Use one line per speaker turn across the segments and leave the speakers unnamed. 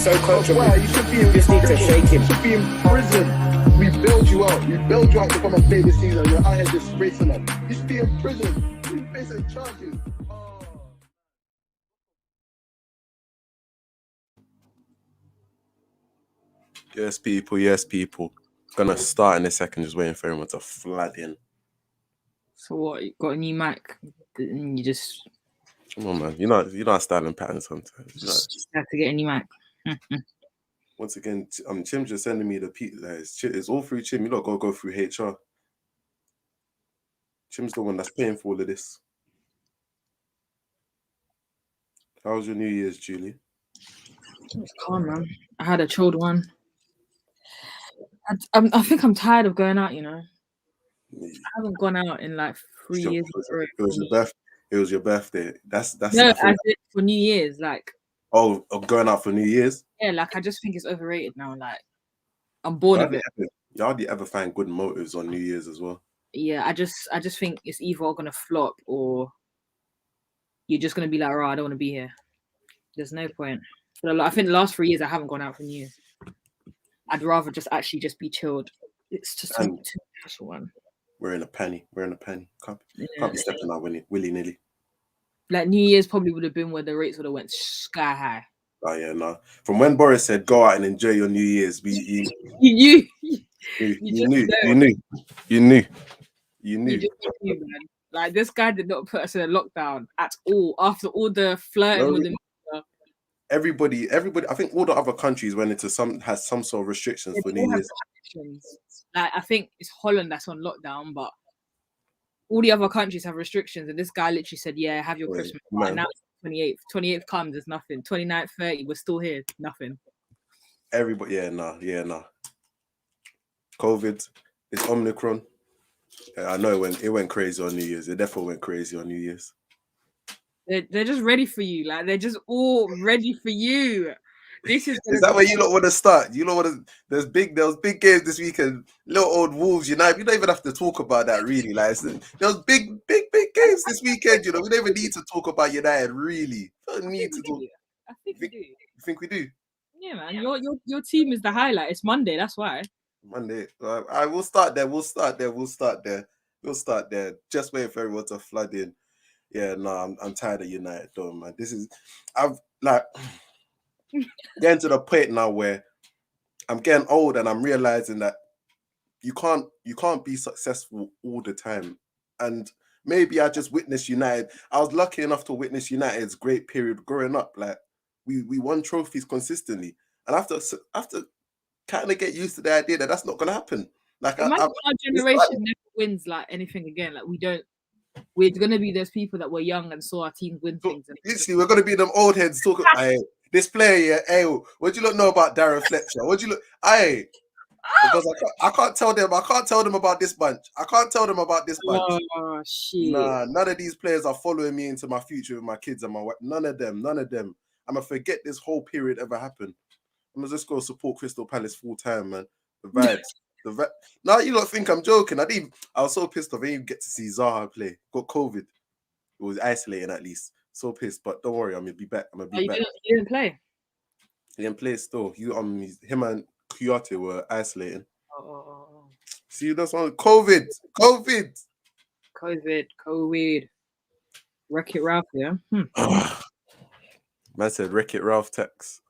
so coachable.
Why? You should be in
Just need to shake him.
You should be in prison. We bailed you out. We bailed you out to come and play this season. You're out here disgracing us. You should be in prison. You facing charges.
Yes, people. Yes, people. Gonna start in a second. Just waiting for everyone to flood in.
So what? You got a new mic? And you just
Come on, man. You know our style and pattern sometimes. You know.
just have to get a new mic.
Once again, Chim's just sending me the it's all through Chim. You don't go through HR. Chim's the one that's paying for all of this. How was your New Year's, Julie?
It was calm, man. I had a chilled one. I think I'm tired of going out, you know. I haven't gone out in like 3 years.
It was your birthday. It was your birthday. That's
no, I did for New Year's, like.
Oh, going out for New Year's?
Yeah, like I just think it's overrated now. Like I'm bored of it.
Y'all do ever find good motives on New Year's as well?
Yeah, I just think it's either gonna flop or you're just gonna be like, oh, I don't want to be here. There's no point. But I think the last 3 years I haven't gone out for New Year's. I'd rather just be chilled. It's just too special one.
We're in a penny. Can't be stepping out willy-nilly.
Like New Year's probably would have been where the rates would have went sky high.
Oh yeah, no. From when Boris said go out and enjoy your New Year's, you knew. You knew, man.
Like this guy did not put us in a lockdown at all. After all the flirting with him.
Everybody. I think all the other countries went into has some sort of restrictions for New Year's.
Like I think it's Holland that's on lockdown, but all the other countries have restrictions, and this guy literally said, "Yeah, have your Christmas." And now it's 28th. 28th comes, there's nothing. 29th, 30, we're still here, nothing.
Everybody, yeah. COVID, it's Omicron. Yeah, I know it went crazy on New Year's. It definitely went crazy on New Year's.
They're just ready for you. Like they're just all ready for you. Is
that where you lot want to start? You lot want to? There was big games this weekend. Little old Wolves United. You don't even have to talk about that really. Like there was big games this weekend. You know, we don't even need to talk about United really. Don't need to talk.
I think we do.
You think we do?
Yeah, man. Your team is the highlight. It's Monday. That's why.
Monday. I will start there. We'll start there. Just waiting for everyone to flood in. Yeah, no, I'm tired of United though, man. I've getting to the point now where I'm getting old and I'm realizing that you can't be successful all the time. And maybe I just witnessed United. I was lucky enough to witness United's great period growing up. Like we won trophies consistently, and I have to kind of get used to the idea that that's not going to happen. Like
our generation never wins like anything again. Like we're going to be those people that were young and saw our team win things.
Literally, we're going to be them old heads talking. This player, hey, what do you not know about Darren Fletcher? Because I can't tell them. I can't tell them about this bunch.
Oh shit!
Nah, none of these players are following me into my future with my kids and my wife. None of them. I'm gonna forget this whole period ever happened. I'm gonna just go support Crystal Palace full time, man. The vibes, Now you don't think I'm joking. I was so pissed off. I didn't even get to see Zaha play. Got COVID. It was isolating at least. So pissed, but don't worry, I'm gonna be back.
You didn't play.
He didn't play still. Him and Kuyate were isolating.
Oh.
See, that's one. COVID.
Wreck-It Ralph, yeah.
Man said Wreck-It Ralph text.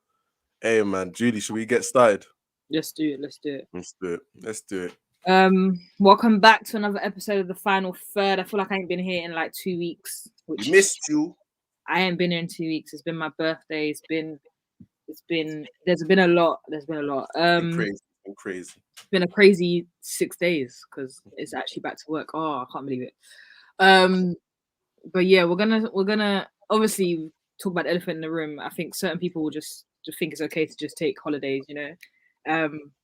Hey man, Julie, should we get started?
Let's do it.
Let's do it.
Welcome back to another episode of the Final Third. I feel like I ain't been here in like 2 weeks.
We missed you.
I ain't been here in 2 weeks. It's been my birthday. There's been a lot.
Crazy.
It's been a crazy 6 days because it's actually back to work. Oh, I can't believe it. But yeah, we're gonna obviously talk about the elephant in the room. I think certain people will just think it's okay to just take holidays, you know.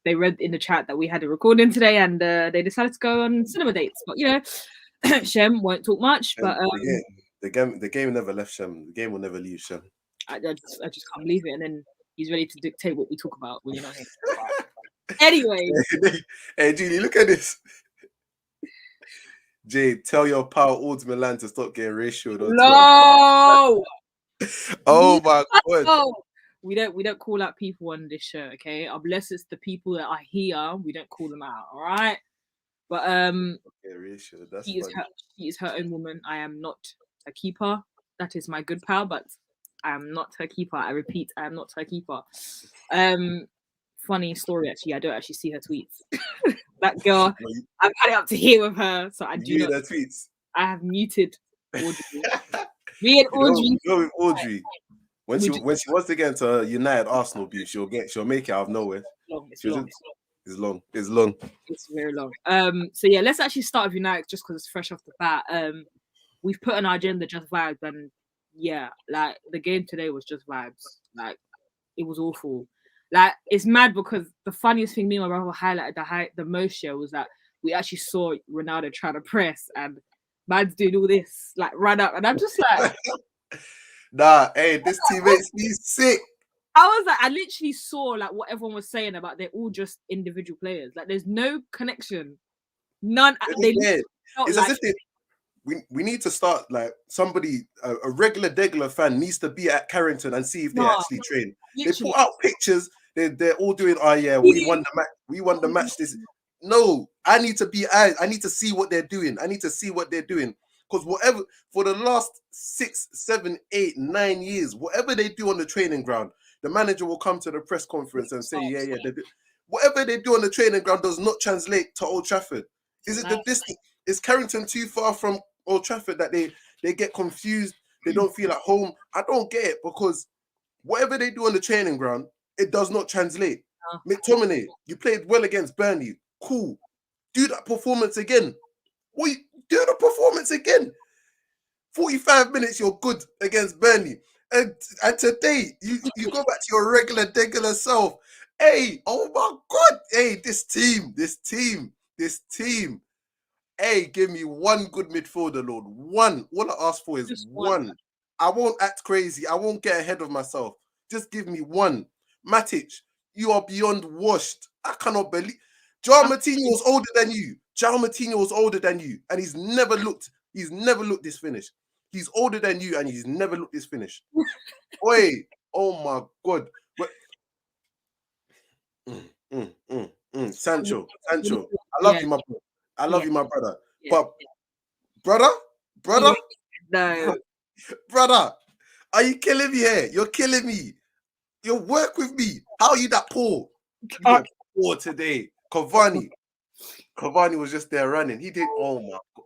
They read in the chat that we had a recording today and they decided to go on cinema dates. But you know, Shem won't talk much. But
the game never left Shem. The game will never leave Shem.
I just can't believe it. And then he's ready to dictate what we talk about when you're not here. Anyway.
Hey, Julie, look at this. Jay, tell your pal Ords Milan to stop getting ratioed.
No!
Oh my God.
No! We don't call out people on this show, okay? Unless it's the people that are here, we don't call them out, all right? But
Yeah, reassured. That's
she is
funny.
her own woman. I am not her keeper. That is my good pal, but I am not her keeper. I repeat, I am not her keeper. Funny story actually. I don't actually see her tweets. That girl,
Well,
I've had it up to here with her, so I
you
do
read
not.
her tweets.
I have muted Audrey. Me and Audrey,
You know with Audrey, when
we
she
just
wants to get into a United Arsenal beef, she'll make it out of nowhere.
long. It's
She'll
long.
just, it's long. It's long.
It's very long. So yeah, let's actually start with United just because it's fresh off the bat. We've put on our agenda just vibes, and yeah, like the game today was just vibes. Like it was awful. Like it's mad because the funniest thing me and my brother highlighted the most year was that we actually saw Ronaldo trying to press and man's doing all this, like run up, and I'm just like,
Nah, hey, this team makes me sick.
I was like, I literally saw like what everyone was saying about they're all just individual players. Like there's no connection, none. They
Yeah,
felt
it's
like
as if we need to start like somebody, a regular degular fan needs to be at Carrington and see if they
nah,
actually train. They
literally.
put out pictures. They're all doing. Oh yeah, we won the match. We won the match. This. No, I need to be. I need to see what they're doing. I need to see what they're doing. Because whatever for the last 6, 7, 8, 9 years, whatever they do on the training ground, the manager will come to the press conference and say, yeah, they do. Whatever they do on the training ground does not translate to Old Trafford. Is it the distance? Is Carrington too far from Old Trafford that they get confused? They don't feel at home. I don't get it because whatever they do on the training ground, it does not translate. McTominay, you played well against Burnley. Cool. Do that performance again. Do the performance again. 45 minutes, you're good against Burnley. And today, you go back to your regular self. Hey, oh my God. Hey, this team. Hey, give me one good midfielder, Lord. One. All I ask for is
Just
one. I won't act crazy. I won't get ahead of myself. Just give me one. Matic, you are beyond washed. I cannot believe. João Martinho was older than you. And he's never looked this finished. He's older than you and he's never looked this finished. Oi, oh my God. Sancho, I love you, my brother. I love you, my brother. But brother,
no,
brother, are you killing me here? You're killing me. You work with me. How are you that poor? You were poor today. Cavani was just there running. He did. Oh my God.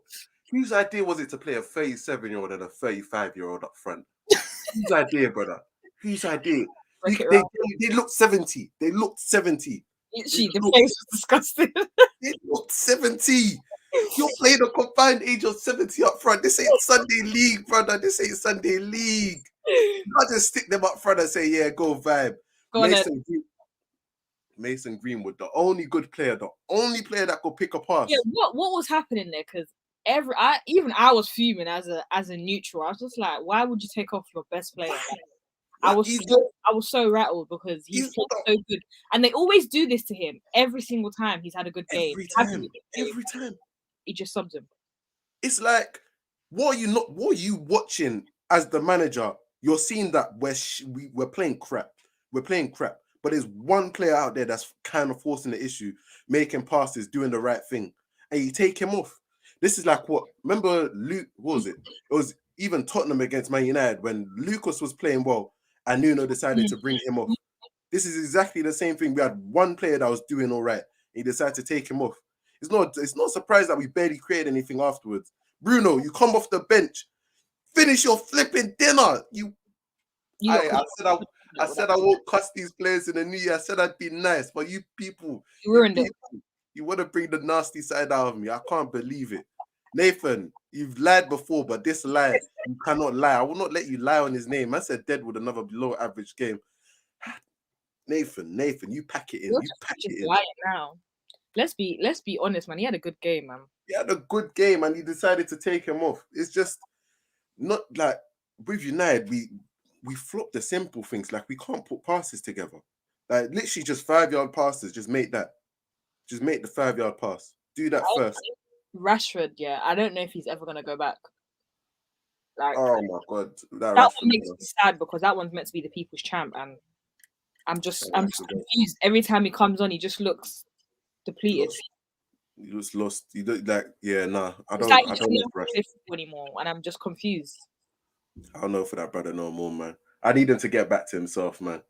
Whose idea was it to play a 37-year-old and a 35-year-old up front? Whose idea, brother? Whose idea? They looked 70. They looked 70.
Literally, the place was disgusting.
They looked 70. You played a combined age of 70 up front. This ain't Sunday League, brother. This ain't Sunday League. You can't just stick them up front and say, yeah, go vibe.
Go
Mason Greenwood, the only good player, the only player that could pick a pass.
Yeah, what was happening there? Because I was fuming as a neutral. I was just like, why would you take off your best player? I was so rattled because he's so good, and they always do this to him every single time he's had a good game.
Every time
he just subs him.
It's like, what are you watching as the manager? You're seeing that we're playing crap. We're playing crap. But there's one player out there that's kind of forcing the issue, making passes, doing the right thing, and you take him off. This is like what? Remember Luke? What was it? It was even Tottenham against Man United when Lucas was playing well and Nuno decided to bring him off. This is exactly the same thing. We had one player that was doing all right. He decided to take him off. It's not surprised that we barely created anything afterwards. Bruno, you come off the bench, finish your flipping dinner. I said I won't cuss these players in the new year. I said I'd be nice, but you people, you want to bring the nasty side out of me. I can't believe it. Nathan, you've lied before, but this lie, you cannot lie. I will not let you lie on his name. I said dead with another below average game. Nathan, you pack it in. You pack it in.
Now. Let's be honest, man. He had a good game, man.
He had a good game, and he decided to take him off. It's just not like with United, we flop the simple things. Like we can't put passes together. Like literally just 5-yard passes. Just make that. Just make the 5-yard pass. Do that first.
Rashford, yeah. I don't know if he's ever gonna go back. Like,
oh my God,
that one makes me sad because that one's meant to be the people's champ, and I'm just confused. Every time he comes on, he just looks depleted.
You just lost. You don't like. Yeah, nah. I
It's
don't.
like
I
he
don't know
doesn't
for
play football anymore, and I'm just confused.
I don't know for that brother no more, man. I need him to get back to himself, man.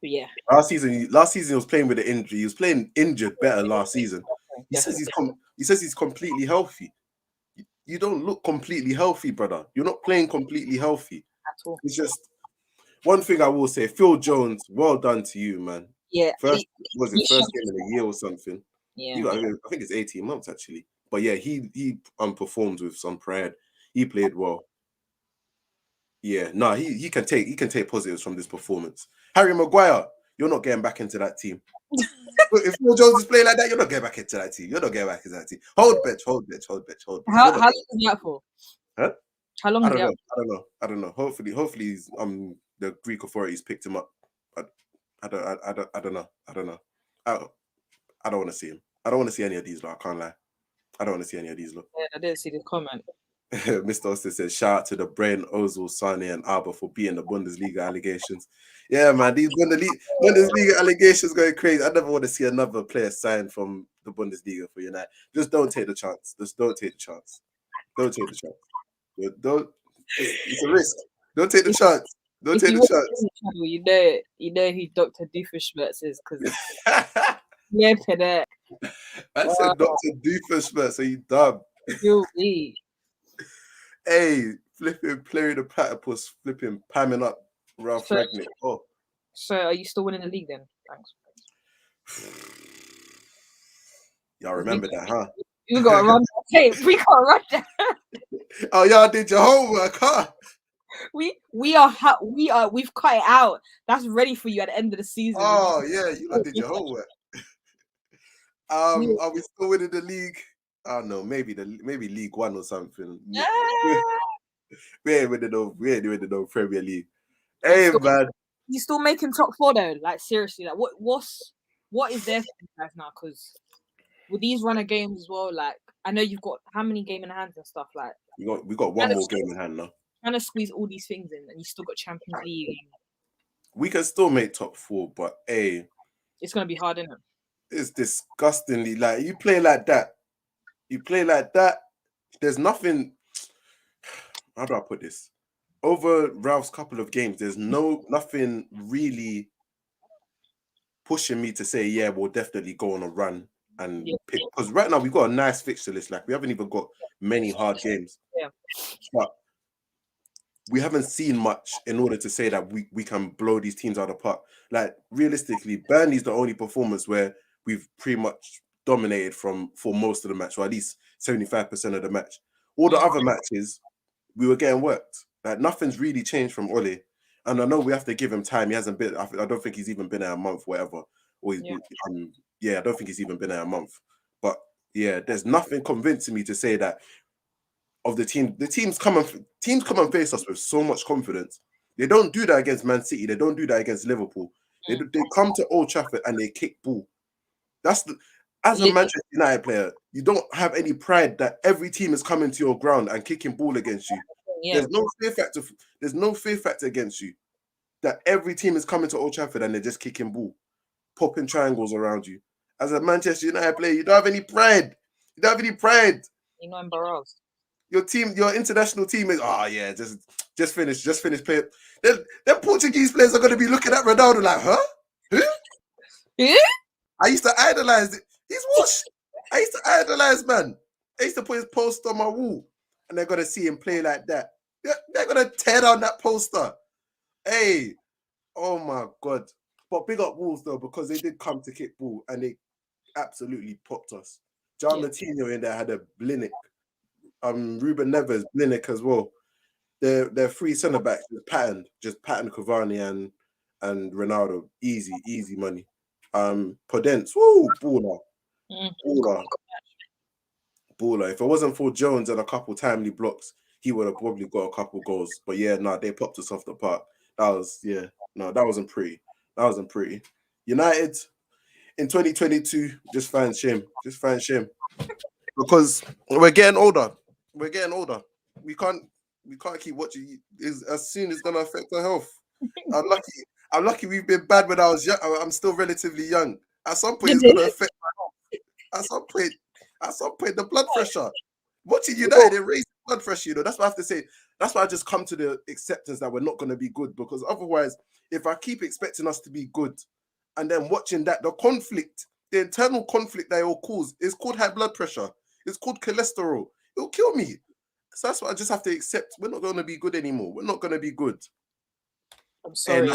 But yeah,
Last season he was playing with the injury. He was playing injured better last season. He says he's completely healthy. You don't look completely healthy, brother. You're not playing completely healthy.
at all.
It's just one thing I will say, Phil Jones, well done to you, man.
Yeah,
First first game in a year or something.
Yeah,
I think it's 18 months actually. But yeah, he performed with some pride. He played well. Yeah, no, he can take positives from this performance. Harry Maguire, you're not getting back into that team. If Phil Jones is playing like that, you're not getting back into that team. You're not getting back into that team. Hold bench.
How long is that for?
Huh?
How long
I
is
don't
that?
know. I don't know. Hopefully, he's, the Greek authorities picked him up. I don't know. I don't want to see him. I don't want to see any of these. Lot. I can't lie. I don't want to see any of these. Lot.
Yeah, I didn't see the comment.
Mr. Austin says, shout out to the Brain, Ozil, Sane, and Alba for beating the Bundesliga allegations. Yeah, man, these Bundesliga allegations going crazy. I never want to see another player signed from the Bundesliga for United. Just don't take the chance. Don't take the chance. It's a risk. Don't take the chance. Don't take the chance.
You know who Dr. Doofenshmirtz is because yeah, for that.
I said Dr. Doofenshmirtz, so you dumb. Hey, flipping player the platypus, flipping pamming up Ralph Ragnick. Oh.
So are you still winning the league then? Thanks.
Y'all remember that, huh?
You gotta run that tape. We gotta run that.
Oh, y'all did your homework, huh?
We've cut it out. That's ready for you at the end of the season.
Oh yeah, you lot did your homework. Are we still winning the league? Oh no, maybe League One or something.
Yeah.
We ain't winning no Premier League. Hey man,
you still making top four though? Like seriously, like what is there for you guys now? Because with these runner games as well, like I know you've got how many game in hands and stuff. Like
we got one more game in hand now.
Trying to squeeze all these things in, and you still got Champions League.
We can still make top four, but hey,
it's gonna be hard, isn't it?
It's disgustingly like you play like that. There's nothing. How do I put this? Over Ralph's couple of games, there's nothing really pushing me to say, yeah, we'll definitely go on a run and pick. Because right now we've got a nice fixture list. Like we haven't even got many hard games.
Yeah.
But we haven't seen much in order to say that we can blow these teams out of the park. Like realistically, Burnley's the only performance where we've pretty much dominated for most of the match, or at least 75% of the match. All the other matches, we were getting worked. Like nothing's really changed from Ole. And I know we have to give him time. He hasn't been, I don't think he's even been there a month, whatever. Or I don't think he's even been there a month. But yeah, there's nothing convincing me to say that of the teams come and face us with so much confidence. They don't do that against Man City. They don't do that against Liverpool. They come to Old Trafford and they kick ball. As a Manchester United player, you don't have any pride that every team is coming to your ground and kicking ball against you. Yeah. There's no fear factor against you. That every team is coming to Old Trafford and they're just kicking ball, popping triangles around you. As a Manchester United player, you don't have any pride. You're
not embarrassed.
Your international team is just finish playing. Them Portuguese players are going to be looking at Ronaldo like, huh? Who? I used to idolize it. He's washed. I used to idolize, man. I used to put his poster on my wall, and they're gonna see him play like that. They're gonna tear down that poster. Hey, oh my god! But big up Wolves though, because they did come to kick ball and they absolutely popped us. John Martino in there had a Blinick. Ruben Neves, Blinick as well. Their three centre backs just patterned Cavani and Ronaldo. Easy money. Podence, baller. If it wasn't for Jones and a couple timely blocks, he would have probably got a couple goals. But yeah, they popped us off the park. That wasn't pretty. United in 2022, just find shame. Because we're getting older. We can't keep watching. As soon as it's gonna affect our health. I'm lucky we've been bad when I was young. I'm still relatively young. At some point,
Did
it's
it?
gonna affect my health. At some point, the blood pressure. Watching United, it raises blood pressure. That's what I have to say. That's why I just come to the acceptance that we're not gonna be good, because otherwise, if I keep expecting us to be good, and then watching that, the internal conflict that it will cause is called high blood pressure. It's called cholesterol. It'll kill me. So that's what I just have to accept. We're not gonna be good anymore. We're not gonna be good.
I'm sorry.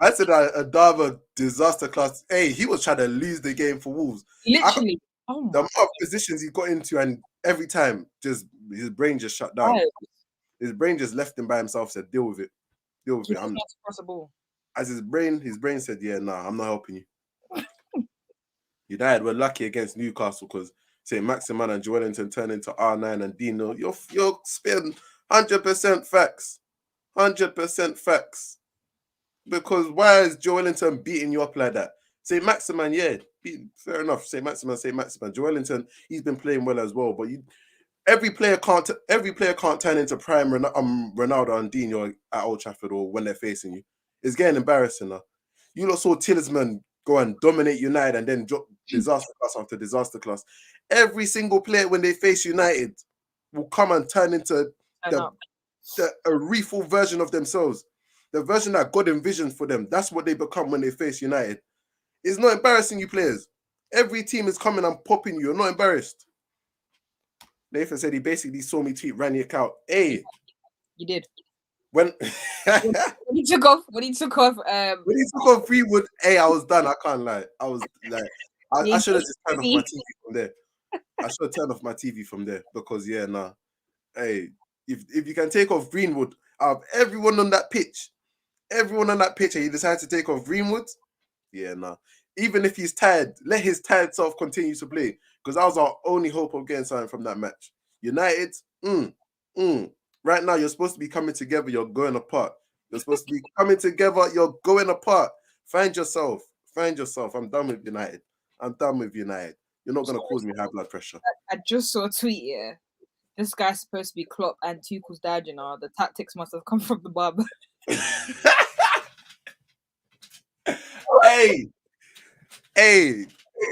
I said a Dava disaster class. Hey, he was trying to lose the game for Wolves.
Literally.
The amount of positions he got into, and every time, just his brain just shut down.
Right.
His brain just left him by himself. Said, "Deal with it. Deal with it."
Possible.
As his brain said, "Yeah, nah, I'm not helping you." United were lucky against Newcastle because St. Maximan and Joelinton turned into R9 and Dino. You're spitting 100% facts. 100% facts. Because why is Joelinton beating you up like that? St. Maximan, yeah, fair enough. St. Maximan. Joelinton, he's been playing well as well. But every player can't turn into prime Ronaldo and Dino at Old Trafford or when they're facing you. It's getting embarrassing now. You lot saw Talisman go and dominate United and then drop disaster class after disaster class. Every single player when they face United will come and turn into a refull version of themselves. The version that God envisioned for them. That's what they become when they face United. It's not embarrassing, you players. Every team is coming and popping you. You're not embarrassed. Nathan said he basically saw me tweet Ranić out. Hey.
You did.
When
he took off
Greenwood, hey, I was done. I can't lie. I was like, I should have just turned off my TV from there. I should have turned off my TV from there because hey, if you can take off Greenwood out of everyone on that pitch, and you decide to take off Greenwood, even if he's tired, let his tired self continue to play, because that was our only hope of getting something from that match. United, right now you're supposed to be coming together, you're going apart. You're supposed to be coming together, you're going apart. Find yourself. I'm done with United. You're not going to cause me high blood pressure.
I just saw a tweet, yeah. This guy's supposed to be Klopp and Tuchel's dad, The tactics must have come from the barber.
Hey,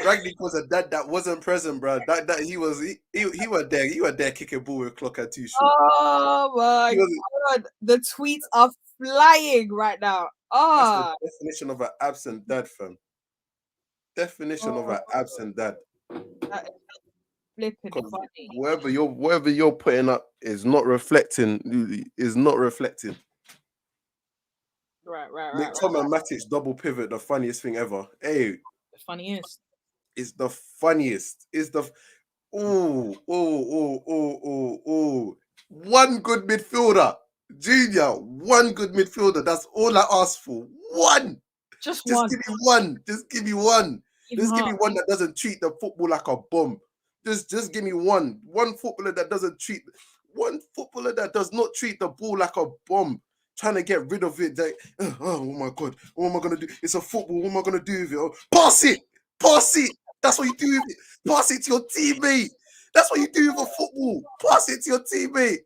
Ragnick was a dad that wasn't present, bro. That he was there. He was there kicking ball with Klopp and Tuchel.
Oh my God, the tweets are flying right now.
That's the definition of an absent dad, fam. Definition of an absent dad.
That is flipping funny.
Whatever you're putting up is not reflecting.
Right.
Tom and Matic double pivot, the funniest thing ever. Hey,
the funniest.
It's the funniest. It's the one good midfielder, Junior. One good midfielder. That's all I asked for. One. Just one. Give me one. Just give me one. Just give me one that doesn't treat the football like a bomb. Just give me one. One footballer that does not treat the ball like a bomb. Trying to get rid of it. Like, oh my God, what am I gonna do? It's a football. What am I gonna do with it? Oh, pass it. That's what you do with it. Pass it to your teammate. That's what you do with a football. Pass it to your teammate.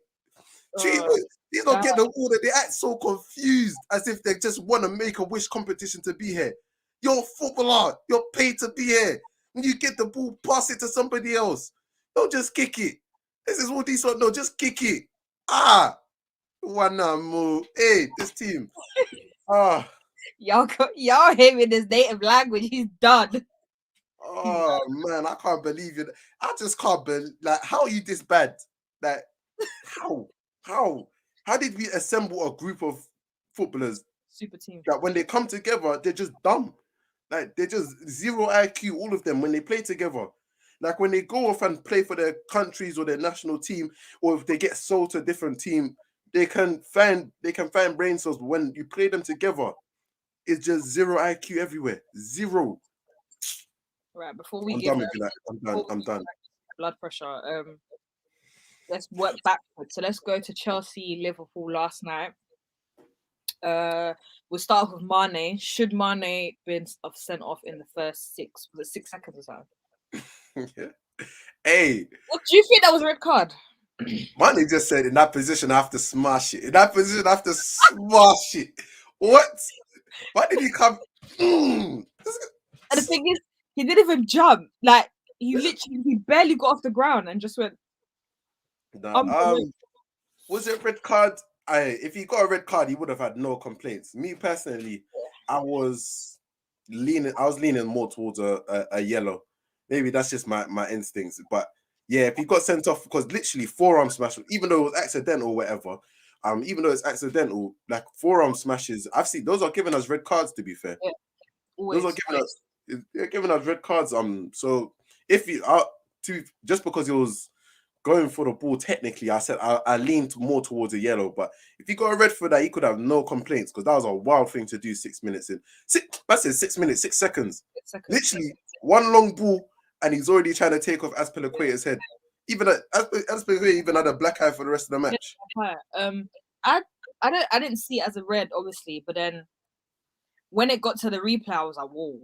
These don't get the order. They act so confused, as if they just want to make a wish competition to be here. You're a footballer. You're paid to be here. When you get the ball, pass it to somebody else. Don't just kick it. This is what these are. No, just kick it. One more. Hey, this team.
Y'all him in his native language. He's done.
Oh man, I can't believe it. I just can't believe. Like, how are you this bad? Like, how did we assemble a group of footballers,
super team,
that when they come together, they're just dumb? Like, they're just zero IQ, all of them, when they play together. Like, when they go off and play for their countries or their national team, or if they get sold to a different team, they can find brain cells. But when you play them together, it's just zero IQ everywhere. Zero.
Right, before we
I'm done.
Blood pressure. Let's work backwards. So let's go to Chelsea, Liverpool last night. We'll start off with Mane. Should Mane been sent off in the first 6 seconds or so?
Yeah. Hey.
What do you think that was a red card?
Mane just said, in that position, I have to smash it. In that position, I have to smash it. What? Why did he come?
And the thing is, he didn't even jump. Like he barely got off the ground and just went.
Was it red card? If he got a red card, he would have had no complaints. Me personally, I was leaning more towards a yellow. Maybe that's just my instincts. But yeah, if he got sent off because literally forearm smash, even though it was accidental or whatever, even though it's accidental, like forearm smashes, I've seen those are giving us red cards. To be fair, those are giving us red cards. So if you just because it was going for the ball, technically, I said I leaned more towards a yellow. But if he got a red for that, he could have no complaints because that was a wild thing to do 6 minutes in. That's it, 6 minutes, 6 seconds. Literally one long ball, and he's already trying to take off Azpilicueta's head. Even Azpilicueta even had a black eye for the rest of the match.
I didn't see it as a red, obviously, but then when it got to the replay, I was like, whoa.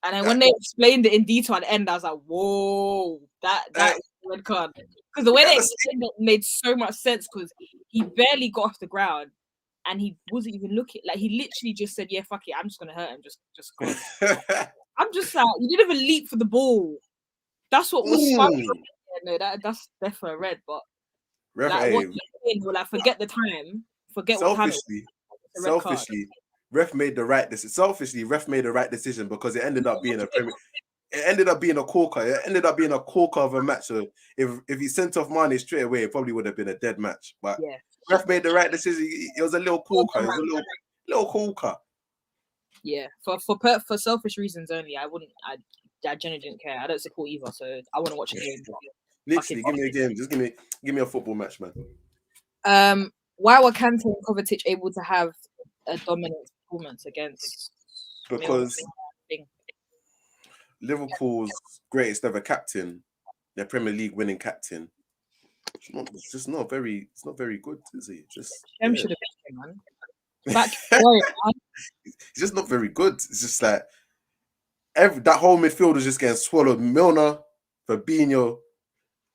And then when they explained it in detail at the end, I was like, whoa, that was a red card. Because the way they explained it made so much sense because he barely got off the ground and he wasn't even looking. Like, he literally just said, yeah, fuck it, I'm just going to hurt him. Just go. I'm just like, you didn't even leap for the ball. That's what was funny. No, that's definitely a red, but forget the time. Forget what time it was.
Selfishly, ref made the right decision. Selfishly, ref made the right decision because it ended up being it ended up being a corker. It ended up being a corker of a match. So if he sent off Mane straight away, it probably would have been a dead match. But ref made the right decision. It was a little corker. It was a little corker.
Yeah, for selfish reasons only. I genuinely didn't care. I don't support either, so I want to watch a game.
Literally, give me a game. Just give me a football match, man.
Why were Kante and Kovacic able to have a dominant performance against?
Because Liverpool's greatest ever captain, their Premier League winning captain, it's just not very good, is he? Just
should have been, man.
He's just not very good. It's just like that whole midfield was just getting swallowed. Milner, Fabinho,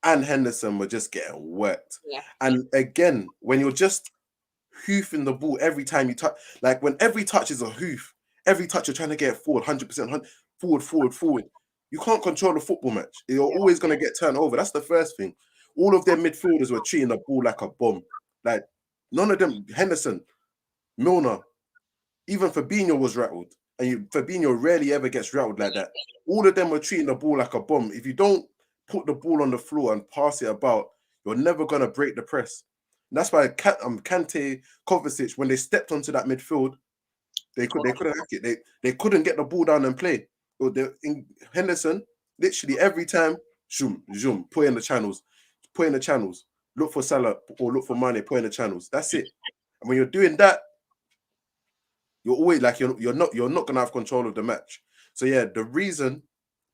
and Henderson were just getting worked.
Yeah.
And again, when you're just hoofing the ball every time you touch, like when every touch is a hoof, every touch you're trying to get forward, 100% forward. You can't control the football match. You're always going to get turned over. That's the first thing. All of their midfielders were treating the ball like a bomb. Like none of them, Henderson, Milner, even Fabinho was rattled. And Fabinho rarely ever gets rattled like that. All of them were treating the ball like a bomb. If you don't put the ball on the floor and pass it about, you're never going to break the press. And that's why Kante, Kovacic, when they stepped onto that midfield, they couldn't hack it. They couldn't get the ball down and play. In Henderson, literally every time, zoom, put in the channels. Look for Salah or look for Mane, put in the channels. That's it. And when you're doing that, you're always like you're not gonna have control of the match. So yeah, the reason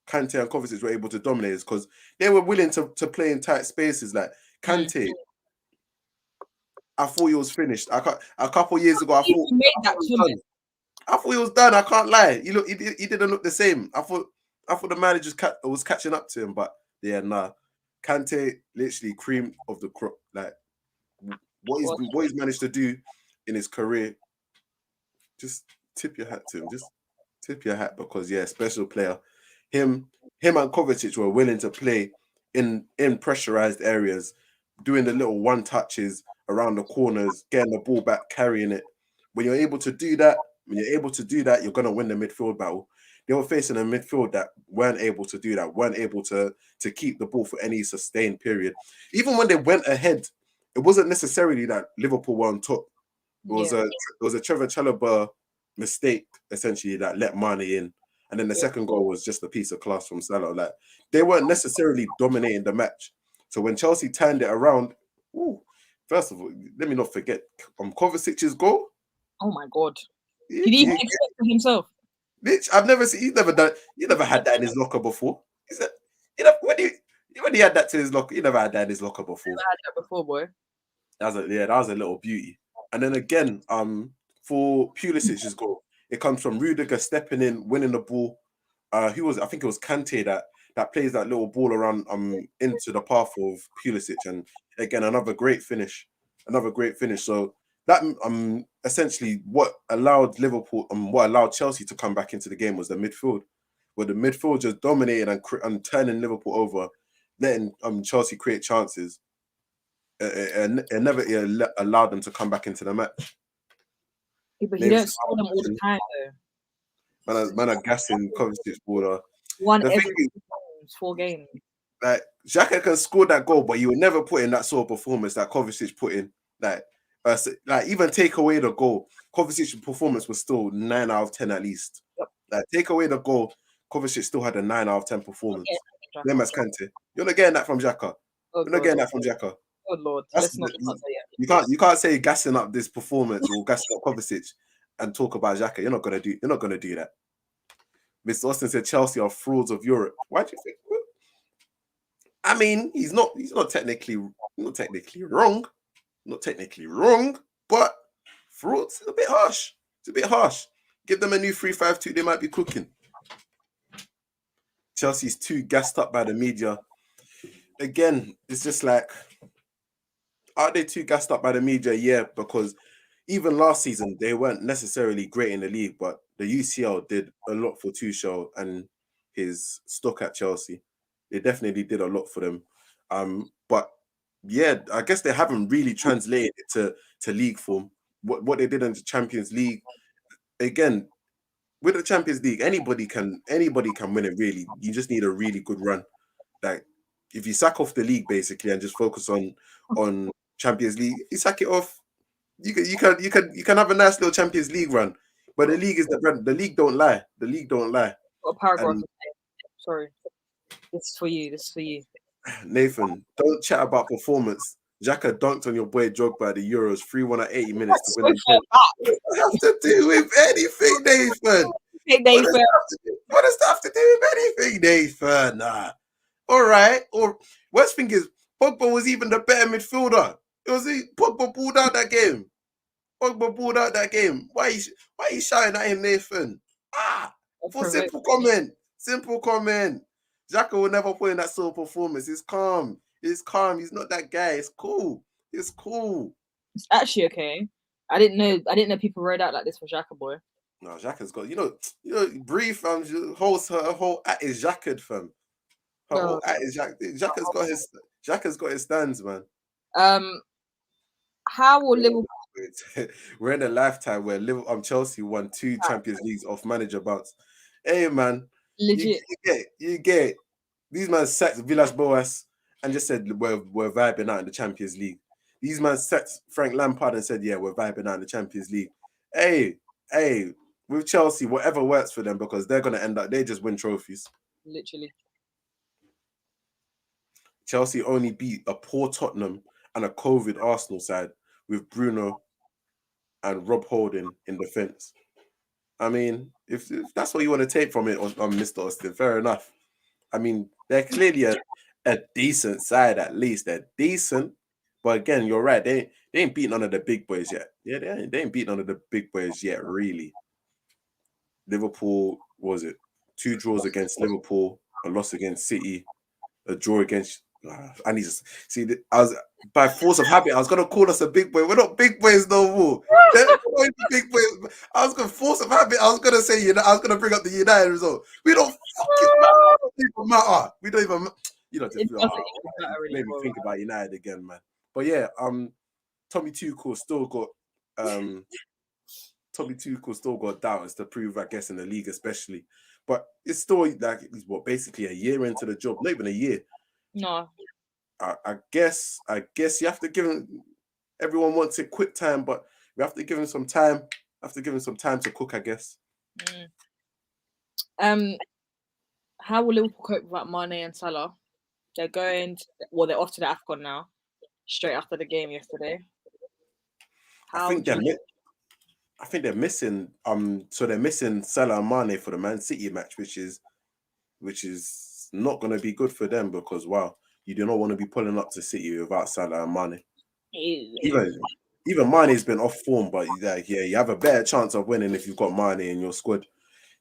Kante and Kovacic were able to dominate is because they were willing to play in tight spaces. Like Kante, I thought he was finished. A couple years ago, I thought he was done. I can't lie. He didn't look the same. I thought the manager was catching up to him, but yeah, nah. Kante literally cream of the crop. Like what he's managed to do in his career. Just tip your hat to him. Just tip your hat because special player. Him and Kovacic were willing to play in pressurized areas, doing the little one touches around the corners, getting the ball back, carrying it. When you're able to do that, you're gonna win the midfield battle. They were facing a midfield that weren't able to do that, weren't able to keep the ball for any sustained period. Even when they went ahead, it wasn't necessarily that Liverpool were on top. It was a Trevor Chalobah mistake essentially that let Mane in, and then the second goal was just a piece of class from Salah. Like they weren't necessarily dominating the match. So when Chelsea turned it around, first of all, let me not forget Kovacic's goal.
Oh my god! Did he even expect it himself?
Bitch, I've never seen. He's never done. You never had that in his locker before. He said, when he had that to his locker, he never had that in his locker before.
Never had that before, boy.
That was a little beauty. And then again, for Pulisic's goal, it comes from Rudiger stepping in, winning the ball. I think it was Kante that plays that little ball around into the path of Pulisic, and again another great finish. So that essentially what allowed Liverpool and what allowed Chelsea to come back into the game was the midfield, where the midfield just dominated and turning Liverpool over, letting Chelsea create chances. And it never allowed them to come back into the match.
Yeah, but you don't score them all the time though.
Man are gassing Kovacic's border.
One
The
every
thing is,
4 games.
like Xhaka can score that goal, but you will never put in that sort of performance that Kovacic put in. Like even take away the goal, Kovacic's performance was still 9 out of 10 at least.
Yep.
Like take away the goal, Kovacic still had a 9 out of 10 performance.
Yeah,
Them as Kante. You're not getting that from Xhaka. You're not getting that from Xhaka.
Oh Lord, let's not say it.
You can't say gassing up this performance or gassing up Kovacic and talk about Xhaka. You're not gonna do that. Mr. Austin said Chelsea are frauds of Europe. Why do you think? I mean, he's not technically wrong. Not technically wrong, but frauds is a bit harsh. It's a bit harsh. Give them a new 3-5-2, they might be cooking. Chelsea's too gassed up by the media. Again, it's just like, are they too gassed up by the media? Yeah, because even last season, they weren't necessarily great in the league, but the UCL did a lot for Tuchel and his stock at Chelsea. They definitely did a lot for them. But yeah, I guess they haven't really translated it to league form. What they did in the Champions League, again, with the Champions League, anybody can win it, really. You just need a really good run. Like, if you sack off the league basically and just focus on Champions League, you sack it off. You can have a nice little Champions League run, but the league don't lie. The league don't lie.
Got a paragraph. Sorry, this is for you.
Nathan, don't chat about performance. Xhaka dunked on your boy Drogba at the Euros 3-1 at 80 minutes to win. What does that have to do with anything, Nathan? What does that have to do with anything, Nathan? Nah. All right. Or worst thing is, Pogba was even the better midfielder. Pogba pulled out that game. Why are you shouting at him, Nathan? For simple comment. Xhaka will never put in that sort of performance. It's calm. He's not that guy. It's cool. It's
actually okay. I didn't know people wrote out like this for Xhaka boy.
No, Xhaka's got brief fam. Her whole at is Xhaka'd, fam. Her whole at is Xhaka's got his stands, man.
How will Liverpool?
We're in a lifetime where Chelsea won 2 Champions Leagues off manager bounce. Hey man,
legit.
You get these man sacked Villas-Boas and just said we're vibing out in the Champions League. These man sacked Frank Lampard and said, yeah, we're vibing out in the Champions League. Hey, with Chelsea, whatever works for them, because they're gonna end up, they just win trophies.
Literally.
Chelsea only beat a poor Tottenham and a COVID Arsenal side with Bruno and Rob Holding in defence. I mean, if that's what you want to take from it on Mr. Austin, fair enough. I mean, they're clearly a decent side, at least. They're decent. But again, you're right. They ain't beat none of the big boys yet. Yeah, they ain't beat none of the big boys yet, really. Liverpool, was it 2 draws against Liverpool, a loss against City, a draw against... I need to see. I was by force of habit. I was gonna call us a big boy. We're not big boys no more. Big boys. I was gonna force of habit. I was gonna say I was gonna bring up the United result. We don't fucking matter. We don't even. You know, made me think about United again, man. But yeah, Tommy Tuchel still got doubts to prove, I guess, in the league especially. But it's still like he's basically a year into the job, not even a year.
No.
I guess you have to give him. Everyone wants it quick time, but we have to give him some time. To cook, I guess.
How will Liverpool cope without Mane and Salah? They're off to the AFCON now, straight after the game yesterday.
I think they're missing. So they're missing Salah and Mane for the Man City match, which is not going to be good for them, because you do not want to be pulling up to City without Salah and Mane. Even Mane's been off form, but you have a better chance of winning if you've got Mane in your squad.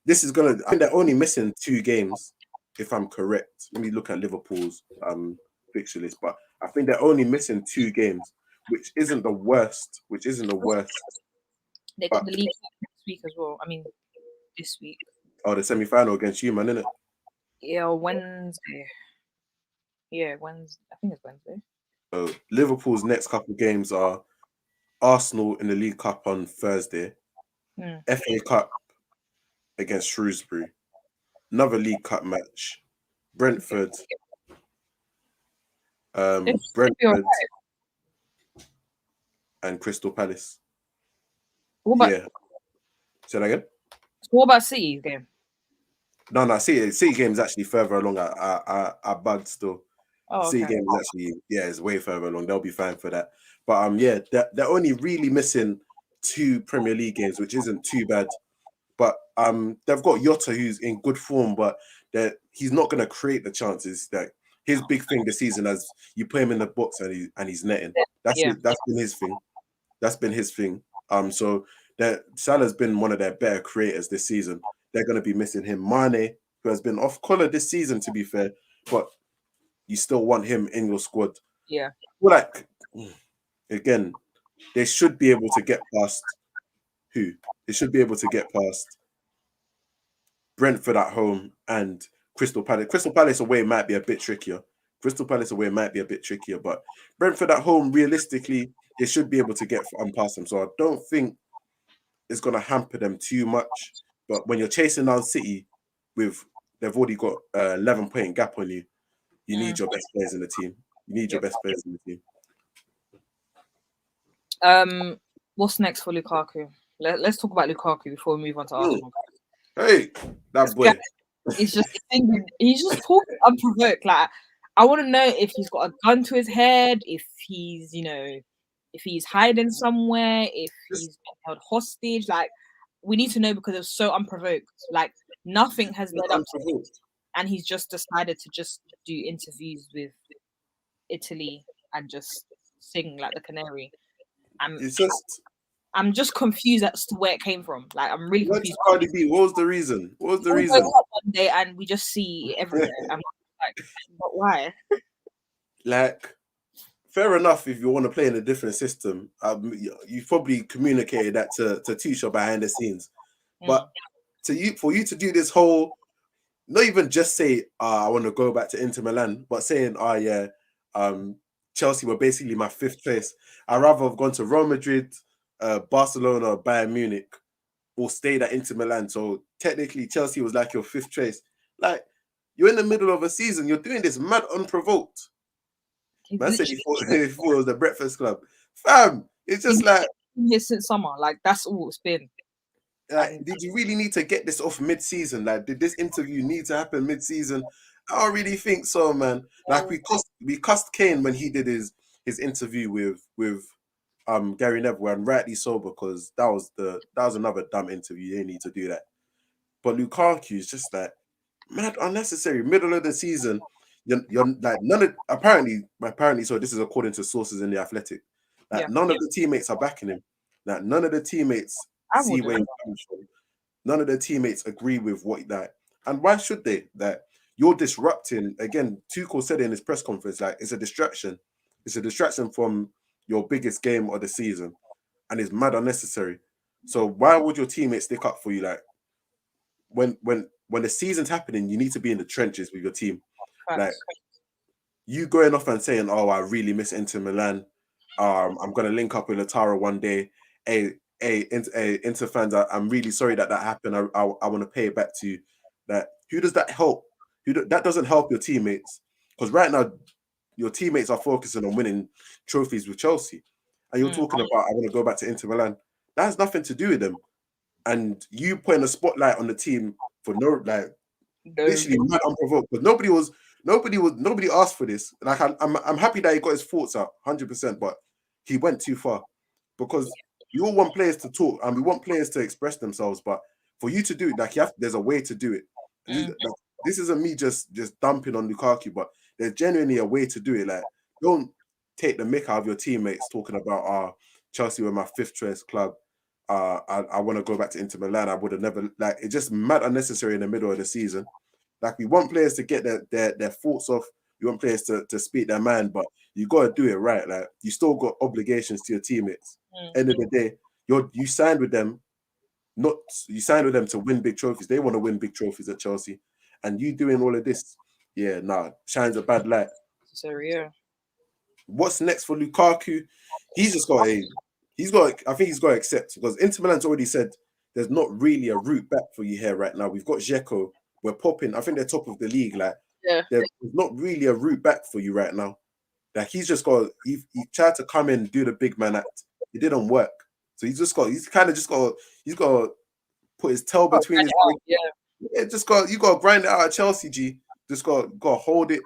I think they're only missing 2 games, if I'm correct. Let me look at Liverpool's fixture list, but I think they're only missing 2 games, which isn't the worst.
They got the league next week as well. I mean, this week.
Oh, the semi-final against you, man, innit?
Yeah, Wednesday. Yeah, Wednesday. I think it's Wednesday.
So Liverpool's next couple of games are Arsenal in the League Cup on Thursday, FA Cup against Shrewsbury, another League Cup match, Brentford, Brentford and Crystal Palace.
What about,
yeah. Say that again?
What about City's game?
No, City game is actually further along. I bugged still.
Oh,
City
okay.
game is actually, it's way further along. They'll be fine for that. But they're only really missing 2 Premier League games, which isn't too bad. But they've got Jota, who's in good form, but he's not going to create the chances. That his big thing this season, as you put him in the box and he's netting. That's been his thing. That's been his thing. So that Salah's been one of their better creators this season. They're going to be missing him. Mane, who has been off color this season, to be fair, but you still want him in your squad.
Yeah.
Well, like, again, they should be able to get past who? They should be able to get past Brentford at home and Crystal Palace. Crystal Palace away might be a bit trickier. But Brentford at home, realistically, they should be able to get past them. So I don't think it's going to hamper them too much. But when you're chasing down City they've already got 11-point gap on you, you need your best players in the team.
What's next for Lukaku? Let's talk about Lukaku before we move on to Arsenal.
Hey, that boy.
He's just talking unprovoked. Like, I want to know if he's got a gun to his head, if he's, if he's hiding somewhere, if he's been held hostage. Like, we need to know because it's so unprovoked. Like, nothing has led up to it, and he's just decided to just do interviews with Italy and just sing like the canary. I'm just confused as to where it came from. Like, I'm really confused.
Cardi B, what was the reason?
One day and we just see everywhere. I'm like, but why?
Like, fair enough if you want to play in a different system. You've probably communicated that to Tisha behind the scenes. But for you to do this whole, not even just say, I want to go back to Inter Milan, but saying, Chelsea were basically my 5th choice. I'd rather have gone to Real Madrid, Barcelona, or Bayern Munich, or stayed at Inter Milan. So technically, Chelsea was like your 5th choice. Like, you're in the middle of a season. You're doing this mad unprovoked. Man said he thought it was the Breakfast Club. Fam, it's just like...
Here since summer. Like, that's all it's been.
Like, did you really need to get this off mid-season? Like, did this interview need to happen mid-season? I don't really think so, man. Like, we cussed Kane when he did his interview with Gary Neville, and rightly so, because that was another dumb interview. You didn't need to do that. But Lukaku is just like mad unnecessary. Middle of the season, you're like apparently. So this is according to sources in the Athletic. Like, none of the teammates are backing him. Like, none of the teammates see where he's coming from. None of the teammates agree with what that. And why should they? That you're disrupting. Again, Tuchel said in his press conference, like, it's a distraction. It's a distraction from your biggest game of the season, and it's mad unnecessary. So why would your teammates stick up for you? Like, when the season's happening, you need to be in the trenches with your team. Like, you going off and saying, "Oh, I really miss Inter Milan. I'm gonna link up with Lautaro one day." Inter fans, I'm really sorry that happened. I want to pay it back to you. That who does that help? That doesn't help your teammates, because right now your teammates are focusing on winning trophies with Chelsea, and you're talking about, I want to go back to Inter Milan. That has nothing to do with them, and you putting a spotlight on the team for literally mad unprovoked. But nobody asked for this. Like, I'm happy that he got his thoughts out 100%, but he went too far, because you all want players to talk and we want players to express themselves, but for you to do it, like, there's a way to do it. This isn't me just dumping on Lukaku, but there's genuinely a way to do it. Like, don't take the mick out of your teammates talking about Chelsea were my 5th choice club. I want to go back to Inter Milan. I would have never, like, it's just mad unnecessary in the middle of the season. Like, we want players to get their thoughts off. you want players to speak their mind, but you got to do it right. Like you still got obligations to your teammates. End of the day, you signed with them, you signed with them to win big trophies. They want to win big trophies at Chelsea, and you doing all of this, shines a bad light.
So yeah.
What's next for Lukaku? He's just got I think he's got to accept, because Inter Milan's already said there's not really a route back for you here right now. We've got Dzeko, we're popping. I think they're top of the league. Like, there's not really a route back for you right now. Like, he's just got. He tried to come in and do the big man act. It didn't work. So he's got to put his tail between his legs. You got to grind it out at Chelsea. G, just got to hold it.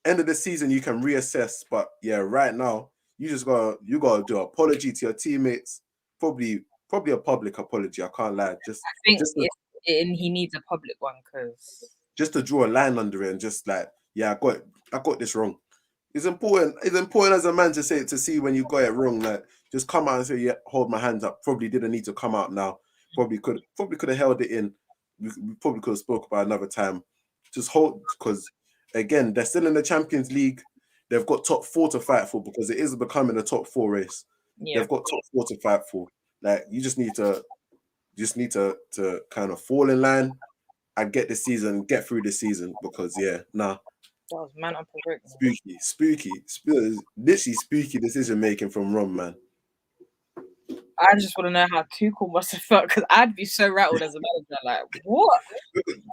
End of the season, you can reassess. But yeah, right now, you got to do an apology to your teammates. Probably a public apology. I can't lie.
He needs a public one, because
just to draw a line under it and just like, I got this wrong. It's important. It's important as a man to see when you got it wrong. Like, just come out and say, hold my hands up. Probably didn't need to come out now. Probably could have held it in. We probably could have spoke about another time. Just hold, because again, they're still in the Champions League. They've got top 4 to fight for, because it is becoming a top 4 race. Yeah. They've got top 4 to fight for. Like, you just need to kind of fall in line and get through the season, because that
was man unprovoked.
Spooky, literally spooky decision making from Ron, man.
I just want to know how Tuchel must have felt, because I'd be so rattled as a manager. Like, what?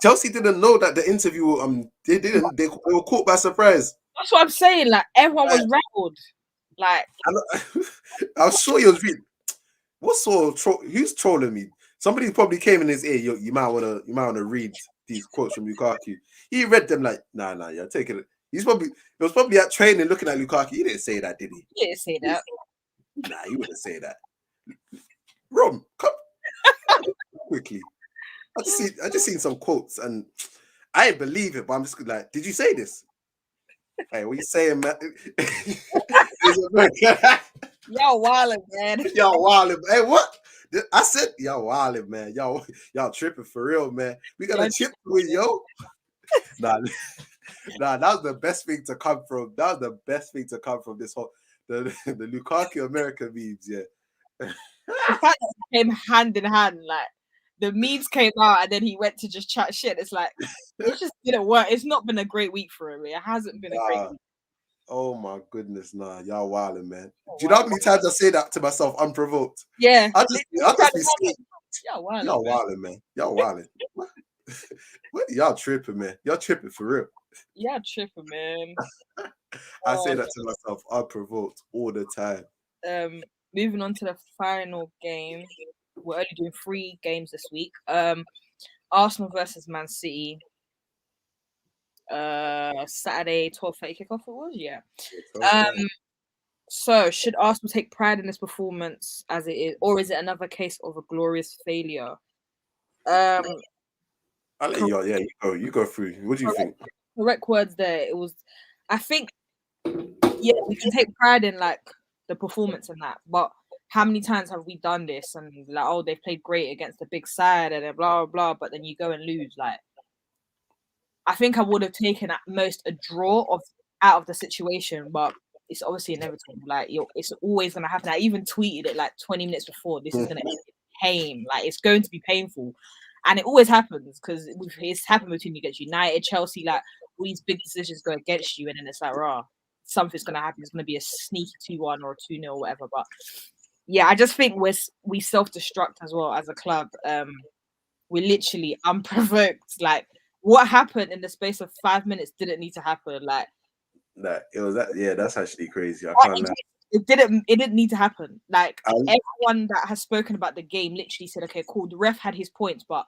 Chelsea didn't know that the interview. They were caught by surprise.
That's what I'm saying. Like, everyone was rattled. Like,
I'm sure you're reading. What sort of who's trolling me? Somebody probably came in his ear. You might wanna read these quotes from Lukaku. He read them like, nah, you're taking it. It was probably at training looking at Lukaku. He didn't say that, did he?
He didn't say that.
Nah, he wouldn't say that. Rom, come quickly. I just seen some quotes and I didn't believe it, but I'm just like, did you say this? Hey, what you saying, man?
Y'all wildin', man.
Y'all wildin'. Hey, what? I said y'all wildin', man. Y'all tripping for real, man. We got a chip with yo. Nah, that was the best thing to come from. That was the best thing to come from this whole the Lukaku American memes, yeah.
The fact that it came hand in hand, like the memes came out and then he went to just chat shit. It's like, it just didn't work. It's not been a great week for him. It hasn't been a great week.
Oh my goodness, y'all wildin', man. Do you know how many times I say that to myself unprovoked?
Yeah.
I just be scared.
Y'all
wildin', man. Y'all wildin'. What? Y'all tripping, man. Y'all tripping for real.
Y'all tripping, man.
I say that to myself unprovoked all the time.
Moving on to the final game. We're only doing 3 games this week. Arsenal versus Man City. Saturday 12:30 kickoff it was, yeah. So should Arsenal take pride in this performance as it is, or is it another case of a glorious failure?
I'll let you go through. What do you think?
Correct words there. It was, I think, we can take pride in like the performance and that, but how many times have we done this and like, oh, they've played great against a big side and blah blah blah, but then you go and lose? Like, I think I would have taken at most a draw out of the situation, but it's obviously inevitable. Like, it's always going to happen. I even tweeted it like 20 minutes before. This is going to be pain. Like, it's going to be painful, and it always happens because it's happened between against United, Chelsea. Like, all these big decisions go against you, and then it's like, something's going to happen. It's going to be a sneaky 2-1 or 2-0 or whatever. But yeah, I just think we self-destruct as well as a club. We're literally unprovoked. Like, what happened in the space of 5 minutes didn't need to happen. Like,
that it was that. Yeah, that's actually crazy. I can't lie.
It didn't need to happen. Like, everyone that has spoken about the game literally said, okay, cool, the ref had his points, but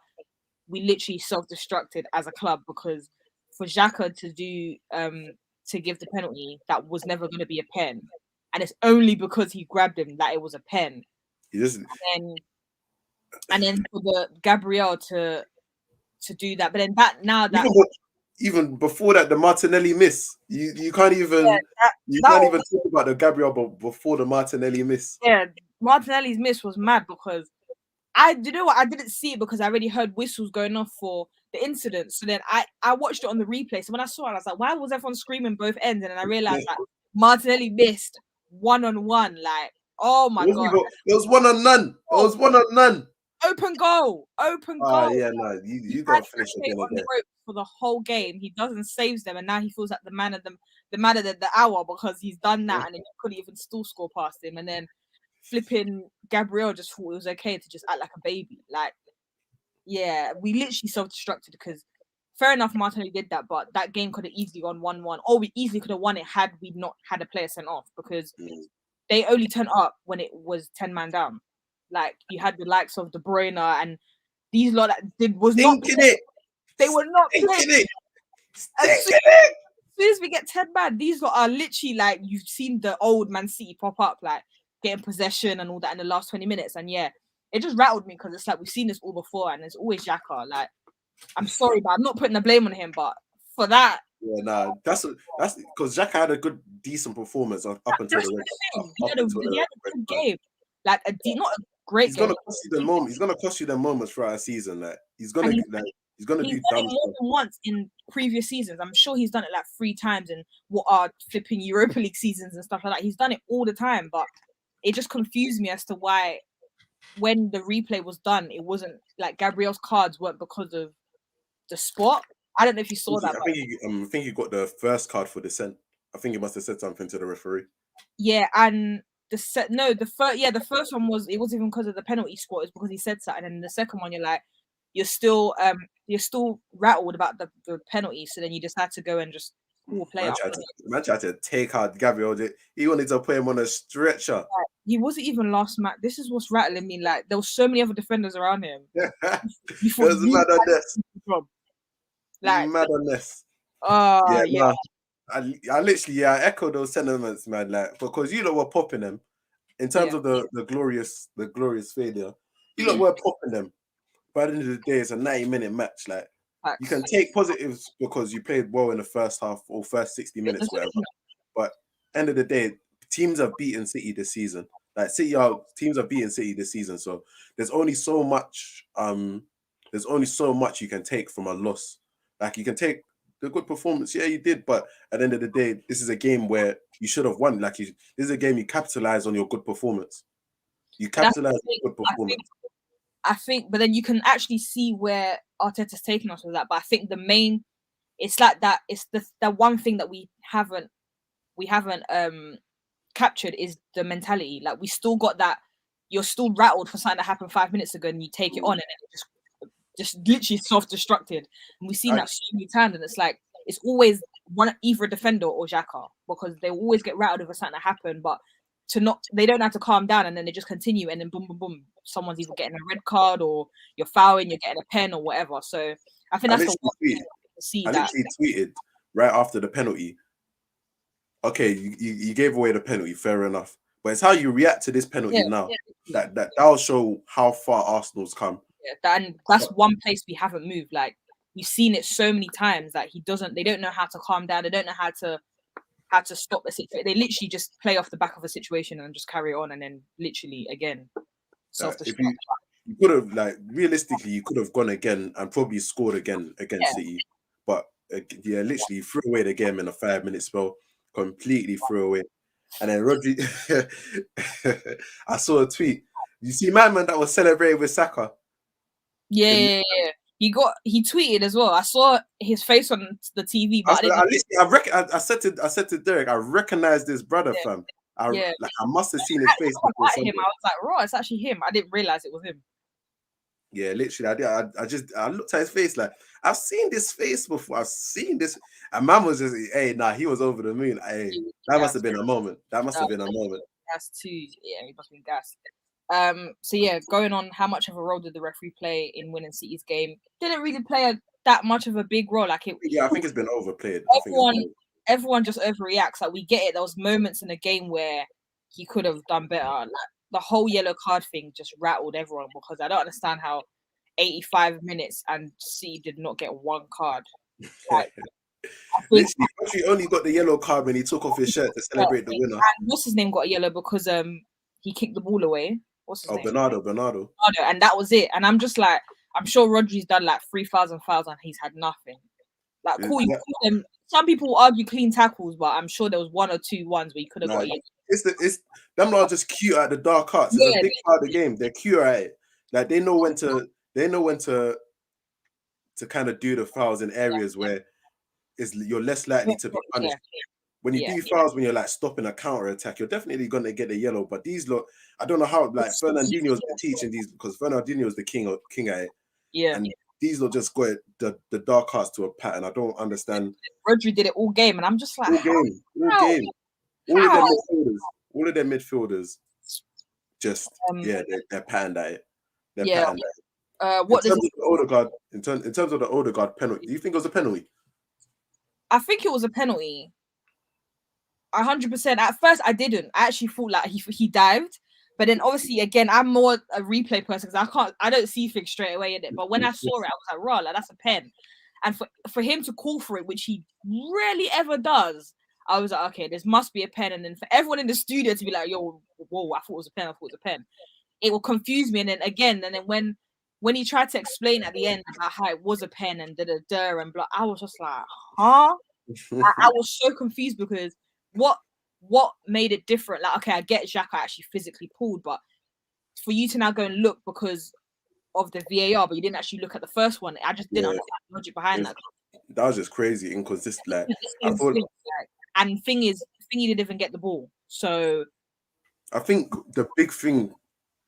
we literally self-destructed as a club, because for Xhaka to do to give the penalty, that was never going to be a pen, and it's only because he grabbed him that it was a pen. And then for the Gabriel to do that, but then
even before that, the Martinelli miss, you can't even talk about the Gabriel before the Martinelli miss.
Yeah, Martinelli's miss was mad because you know what? I didn't see it because I already heard whistles going off for the incident. So then I watched it on the replay. So when I saw it, I was like, why was everyone screaming both ends? And then I realized that Martinelli missed 1-on-1. Like, oh my god,
it was one on none. It was one on none.
Open goal.
Oh yeah, no, you gotta finish again.
On the rope for the whole game. He doesn't saves them, and now he feels like the man of the hour because he's done that, and then you couldn't even still score past him. And then flipping Gabriel just thought it was okay to just act like a baby. Like, yeah, we literally self-destructed because fair enough, Martinelli did that, but that game could have easily gone 1-1, or we easily could have won it had we not had a player sent off because they only turned up when it was 10 man down. Like, you had the likes of De Bruyne and these lot that was not playing. They were not playing. As soon as we get 10 man, these lot are literally like, you've seen the old Man City pop up, like getting possession and all that in the last 20 minutes. And yeah, it just rattled me because it's like we've seen this all before, and it's always Xhaka. Like, I'm sorry, but I'm not putting the blame on him, but for that.
Yeah, nah, that's because Xhaka had a decent performance up until the red.
He had a good game. Like not a great
he's
game.
Gonna cost you the moment. He's gonna cost you the moments throughout a season. Like he's gonna do dumb
done it more than once in previous seasons. I'm sure he's done it like 3 times in what are flipping Europa League seasons and stuff like that. He's done it all the time, but it just confused me as to why when the replay was done, it wasn't like Gabriel's cards weren't because of the spot. I don't know if you saw that.
I think he got the first card for dissent. I think he must have said something to the referee.
Yeah, and the first one was, it wasn't even because of the penalty spot, it's because he said something, and the second one you're still rattled about the penalty, so then you decide to go and just pull a player.
Man tried to take out Gabriel. He wanted to put him on a stretcher.
Like, he wasn't even last match. This is what's rattling me. Like, there were so many other defenders around him.
It was mad on this.
Like,
mad on this.
Yeah.
Nah, I literally I echo those sentiments, man. Like, because you lot were popping them in terms of the glorious failure. You lot were popping them. By the end of the day, it's a 90-minute match. Like, you can take positives because you played well in the first half or first 60 minutes, whatever. But end of the day, teams have beaten City this season. Like, teams have beaten City this season. So there's only so much. There's only so much you can take from a loss. Like, you can take the good performance, yeah, you did. But at the end of the day, this is a game where you should have won. Like, this is a game you capitalize on your good performance. You capitalize on your good performance.
I think, but then you can actually see where Arteta's taken us with that. But I think it's like that. It's the one thing that we haven't captured is the mentality. Like, we still got that. You're still rattled for something that happened 5 minutes ago, and you take it on, and it just literally self-destructed. And we've seen that so many times, and it's like it's always either a defender or Xhaka, because they always get rattled over something that happened, but they don't have to calm down, and then they just continue, and then boom, boom, boom, someone's either getting a red card or you're fouling, you're getting a pen or whatever. So I think that's the one thing to see. I
literally tweeted right after the penalty. Okay, you gave away the penalty, fair enough, but it's how you react to this penalty now that'll show how far Arsenal's come.
Yeah, and that's one place we haven't moved. Like, we've seen it so many times that they don't know how to calm down, they don't know how to stop the situation. They literally just play off the back of a situation and just carry on, and then literally again self-destruct.
You could have, like, realistically, you could have gone again and probably scored again against City, but literally threw away the game in a 5-minute spell, completely threw away. And then Rodri, I saw a tweet. You see my man that was celebrating with Saka.
Yeah. He tweeted as well. I saw his face on the TV, but
I said to Derek, I recognize this brother, fam. I must have seen his face.
I was like, "Raw, it's actually him." I didn't realize it was him.
Yeah, literally, I looked at his face like, I've seen this face before. I've seen this, and man was just, he was over the moon. That must have been a moment. That's
too. Yeah, he must have been gassed. So yeah, going on, how much of a role did the referee play in winning City's game? Didn't really play that much of a big role. Like,
I think it's been overplayed.
Everyone just overreacts. Like, we get it. There was moments in the game where he could have done better. Like, the whole yellow card thing just rattled everyone, because I don't understand how 85 minutes and City did not get one card. Like,
he only got the yellow card when he took off his shirt to celebrate the winner.
And what's his name got a yellow because he kicked the ball away. what's his
Oh,
name?
Bernardo.
Bernardo, and that was it. And I'm just like, I'm sure Rodri's done like 3,000 fouls and he's had nothing. Like, cool, you call them. Some people argue clean tackles, but I'm sure there was 1 or 2 ones where you could have got it.
It's them are just cute at the dark arts. It's a big part of the game. They're cute at it. Like they know when to kind of do the fouls in areas where you're less likely to be punished. When you do fouls when you're like stopping a counter attack, you're definitely gonna get the yellow. But these look, I don't know how like Fernandinho's been teaching these because Fernandinho's the king at it.
Yeah.
And these will just got the dark arts to a pattern. I don't understand.
Rodri did it all game, and I'm just like,
all game. All of their midfielders, just they're patterned at it. They're patterned at it. In terms of the Odegaard penalty, do you think it was a penalty?
I think it was a penalty. 100%. At first, I didn't. I actually thought like he dived, but then obviously again, I'm more a replay person because I don't see things straight away in it. But when I saw it, I was like, "Raw, like, that's a pen." And for him to call for it, which he rarely ever does, I was like, "Okay, this must be a pen." And then for everyone in the studio to be like, "Yo, whoa, I thought it was a pen. I thought it was a pen." It will confuse me. And then when he tried to explain at the end about how it was a pen and and blah, I was just like, "Huh?" I was so confused because what made it different? Like, okay, I get Xhaka actually physically pulled, but for you to now go and look because of the VAR, but you didn't actually look at the first one, I just didn't understand the logic behind that.
That was just crazy, inconsistent. Like,
and thing is, he didn't even get the ball. So
I think the big thing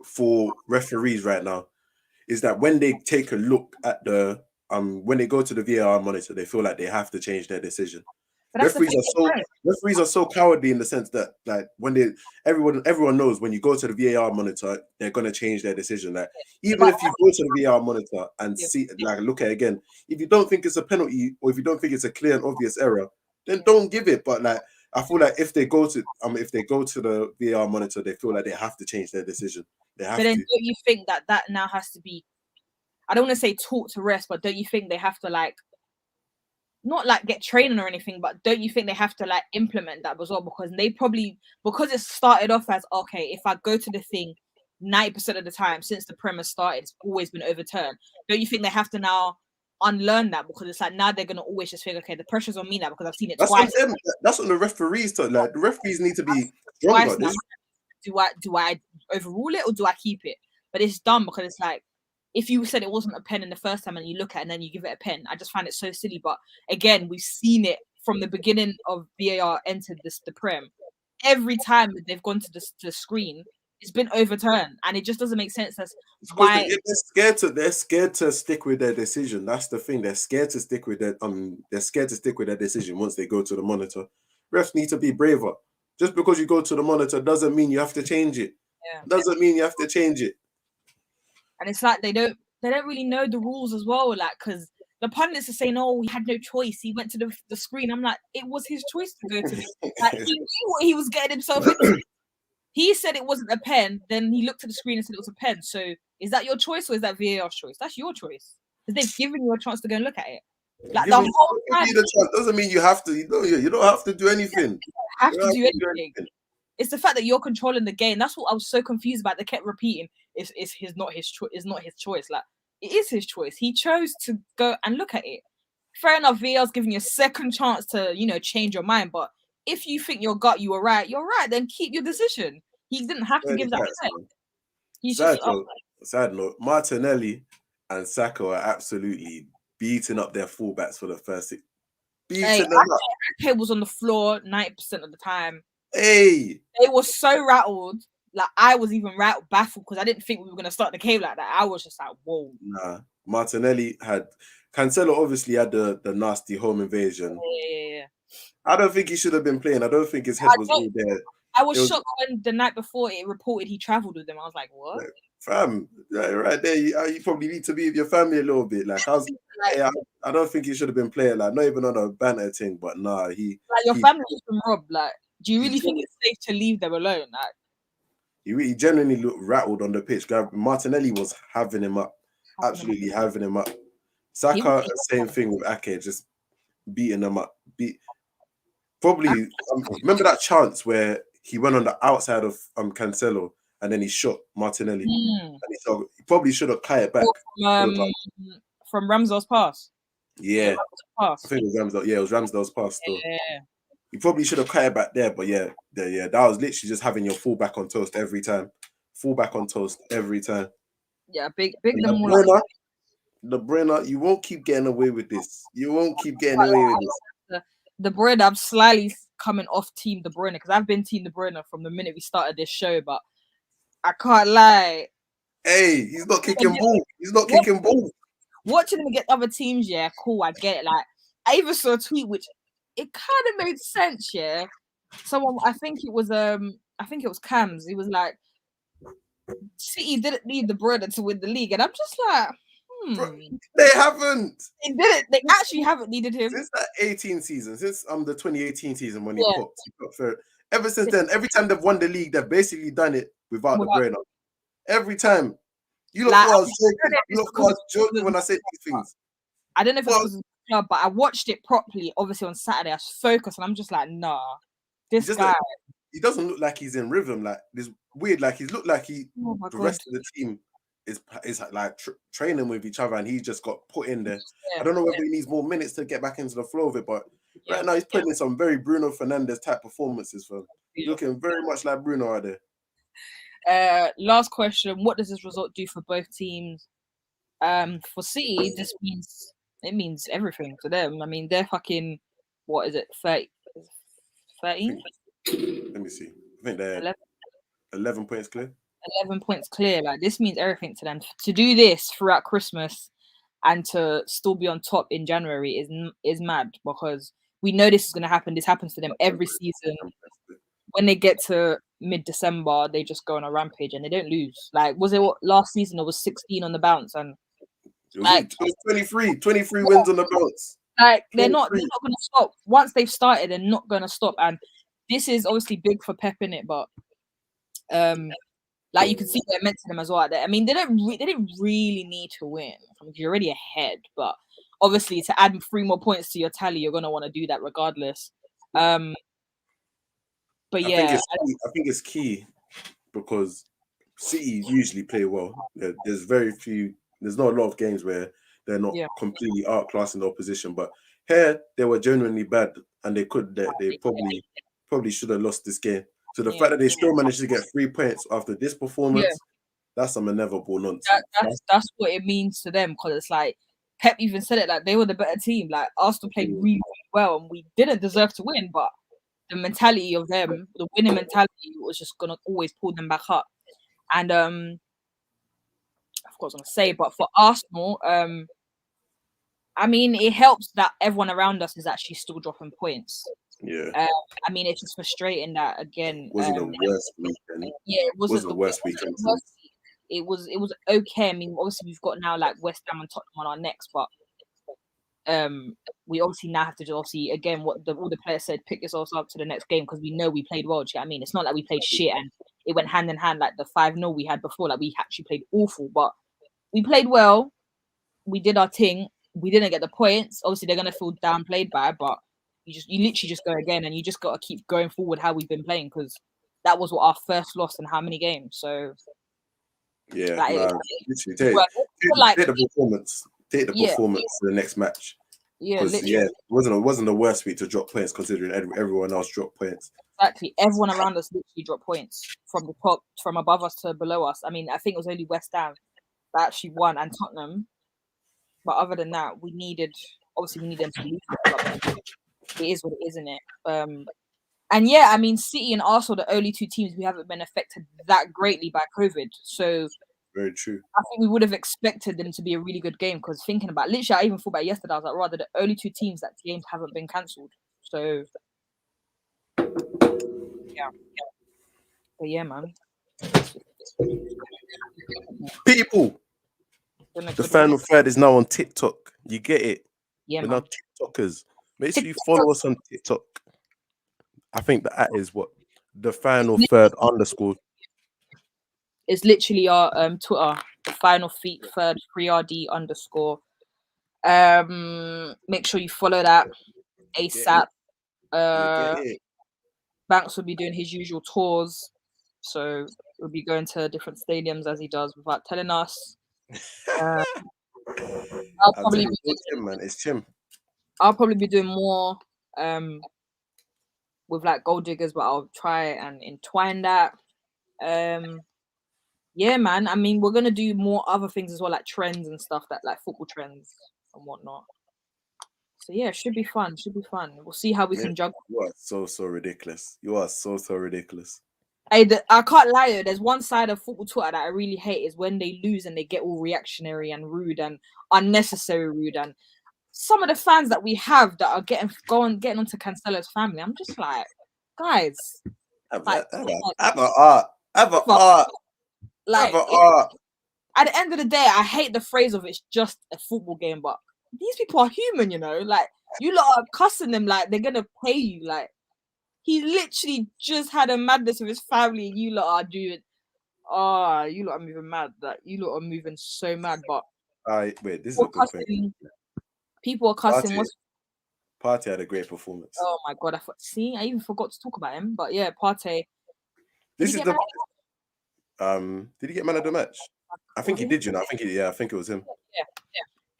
for referees right now is that when they take a look at the when they go to the VAR monitor, they feel like they have to change their decision. Referees are so cowardly in the sense that like when everyone knows when you go to the VAR monitor, they're gonna change their decision. Like even if you go to the VAR monitor and see like look at it again, if you don't think it's a penalty or if you don't think it's a clear and obvious error, then don't give it. But like I feel like if they go to the VAR monitor, they feel like they have to change their decision. But then
don't you think that now has to be, I don't want to say taught to rest, but don't you think they have to like not like get training or anything, but don't you think they have to like implement that as well? Because it started off as, okay, if I go to the thing 90% of the time since the premise started, it's always been overturned. Don't you think they have to now unlearn that? Because it's like now they're gonna always just think, okay, the pressure's on me now because I've seen it twice.
That's what the referees talk. Like the referees need to be stronger.
Do I overrule it or do I keep it? But it's dumb because it's like, if you said it wasn't a pen in the first time and you look at it and then you give it a pen, I just find it so silly. But again, we've seen it from the beginning of VAR entered the Prem. Every time they've gone to the screen, it's been overturned, and it just doesn't make sense. That's why
they're scared to stick with their decision. That's the thing. They're scared to stick with their decision once they go to the monitor. Refs need to be braver. Just because you go to the monitor doesn't mean you have to change it. Doesn't mean you have to change it.
And it's like they don't really know the rules as well, like because the pundits are saying, "Oh, he had no choice. He went to the screen." I'm like, it was his choice to go to the. Like he knew what he was getting himself into. He said it wasn't a pen. Then he looked at the screen and said it was a pen. So is that your choice or is that VAR's choice? That's your choice because they've given you a chance to go and look at it. Like the whole time.
Doesn't mean you have to. You don't have to do anything.
You don't have to do anything. It's the fact that you're controlling the game. That's what I was so confused about. They kept repeating, "It's not his choice." Like it is his choice. He chose to go and look at it. Fair enough. VAR's giving you a second chance to change your mind. But if you think your gut you were right, you're right. Then keep your decision. He didn't have to give that. He's
Sad note. Martinelli and Saka are absolutely beating up their fullbacks for the first six. Beating them up.
Ake was on the floor 90% of the time.
Hey,
they were so rattled. Like I was even baffled because I didn't think we were gonna start the game like that. I was just like, whoa.
Nah, Martinelli Cancelo obviously had the nasty home invasion.
Yeah.
I don't think he should have been playing. I don't think his head was all there.
I was shocked when the night before it reported he travelled with them. I was like, what?
Like, fam, right there, you probably need to be with your family a little bit. Like, I don't think he should have been playing. Like, not even on a banter thing, but nah,
your family has been robbed. Like, do you really think it's safe to leave them alone? Like,
he genuinely looked rattled on the pitch. Martinelli was having him up, absolutely having him up. Saka, same thing with Ake, just beating them up. Probably remember that chance where he went on the outside of Cancelo and then he shot Martinelli.
Mm.
And he probably should have cut it back.
From Ramsdale's pass.
Yeah,
Pass.
I think it was Ramsdale. Yeah, it was Ramsdale's pass still.
Yeah.
You probably should have cut it back there, but yeah, that was literally just having your fullback on toast every time. Fullback on toast every time.
Yeah, big them all.
De Bruyne, you won't keep getting away with this. You won't keep getting away with this.
De Bruyne, I'm slightly coming off Team De Bruyne because I've been Team De Bruyne from the minute we started this show, but I can't lie.
Hey, he's not kicking ball. He's not kicking ball.
Watching him get other teams, yeah, cool, I get it. Like, I even saw a tweet which it kind of made sense, yeah. Someone, I think it was Cams. He was like, City didn't need De Bruyne to win the league, and I'm just like,
They haven't.
They didn't. They actually haven't needed him
since that 18 season, since the 2018 season when he popped third. Ever since then, every time they've won the league, they've basically done it without De Bruyne. Every time. You look like, I was joking when I said these things.
I don't know if it was a club, but I watched it properly. Obviously on Saturday, I was focused, and I'm just like, nah, this guy.
Like, he doesn't look like he's in rhythm. Like this weird. Like he's looked like the rest of the team is like training with each other, and he just got put in there. Yeah, I don't know whether he needs more minutes to get back into the flow of it, but right now he's putting in some very Bruno Fernandes type performances for him. He's looking very much like Bruno out there.
Last question: what does this result do for both teams? For City, this means everything to them. I mean, they're fucking, what is it, 13?
Let me see. I think they're 11 points clear.
11 points clear. Like, this means everything to them. To do this throughout Christmas and to still be on top in January is mad, because we know this is going to happen. This happens to them every season. When they get to mid-December, they just go on a rampage and they don't lose. Like, was it last season? It was 16 on the bounce, and
it was 23 wins on the bounce.
Like, they're not going to stop. Once they've started, they're not going to stop. And this is obviously big for Pep in it, but like, you can see they're meant to them as well. I mean, they didn't really need to win. I mean, you're already ahead, but obviously to add 3 more points to your tally, you're going to want to do that regardless. But yeah,
I think it's key because City usually play well. There's not a lot of games where they're not completely outclassing the opposition. But here they were genuinely bad, and they probably should have lost this game. So the fact that they still managed to get 3 points after this performance, that's some inevitable nonsense.
That's what it means to them, because it's like Pep even said it, like they were the better team. Like, Arsenal played really, really well, and we didn't deserve to win, but the mentality of them, the winning mentality, was just gonna always pull them back up. And I forgot what I was gonna say, but for Arsenal, I mean, it helps that everyone around us is actually still dropping points.
Yeah.
I mean, it's just frustrating that, again,
wasn't the worst weekend.
Yeah, it wasn't
the worst weekend.
It was okay. I mean, obviously we've got now like West Ham and Tottenham on our necks, but we obviously now have to just again what all the players said, pick yourselves up to the next game, because we know we played well. Do you know what I mean? It's not like we played shit and it went hand in hand like the 5-0 we had before. Like, we actually played awful, but we played well. We did our thing. We didn't get the points. Obviously, they're gonna feel downplayed by it, but you literally just go again, and you just gotta keep going forward how we've been playing, because that was what our first loss in how many games. So
yeah, literally take the performance. Take the performance to the next match. Yeah, it wasn't the worst week to drop points, considering everyone else dropped points.
Exactly, everyone around us literally dropped points from the top, from above us to below us. I mean, I think it was only West Ham that actually won, and Tottenham. But other than that, we needed them to lose. It is what it is, isn't it? And yeah, I mean, City and Arsenal, the only two teams we haven't been affected that greatly by COVID. So
very true.
I think we would have expected them to be a really good game, because thinking about, literally, I even thought about yesterday, I was like, rather the only two teams that games haven't been cancelled. So yeah. But yeah, man.
People, the final third is now on TikTok. You get it?
Yeah,
we're now TikTokers. Make sure you follow us on TikTok. I think the @ is what? The final third _.
It's literally our Twitter, the final third 3RD _. Make sure you follow that ASAP. Banks will be doing his usual tours, so We'll be going to different stadiums as he does without telling us. I'll
I'll tell
probably
you,
be
it's him, man. It's him.
I'll probably be doing more with like gold diggers, but I'll try and entwine that. Yeah, man. I mean, we're gonna do more other things as well, like trends and stuff that like football trends and whatnot. So yeah, should be fun. Should be fun. We'll see how we
Man,
can juggle.
you are so ridiculous. You are so ridiculous.
Hey, I can't lie. Though, there's one side of football Twitter that I really hate is when they lose and they get all reactionary and rude and unnecessary rude. And some of the fans that we have that are getting onto Cancelo's family, I'm just like, guys,
Have
like,
a art. Have a art.
like
Have a art.
at the end of the day, I hate the phrase of it's just a football game, but these people are human, you know. Like you lot are cussing them like they're gonna pay you. Like he literally just had a madness with his family, and you lot are doing. You lot are moving mad. Like you lot are moving so mad. But
Wait, this is a good thing.
People are cussing.
Partey had a great performance.
Oh my god! I even forgot to talk about him. But yeah, Partey.
Did he get man of the match? I think he did, you know. I think it was him.
Yeah.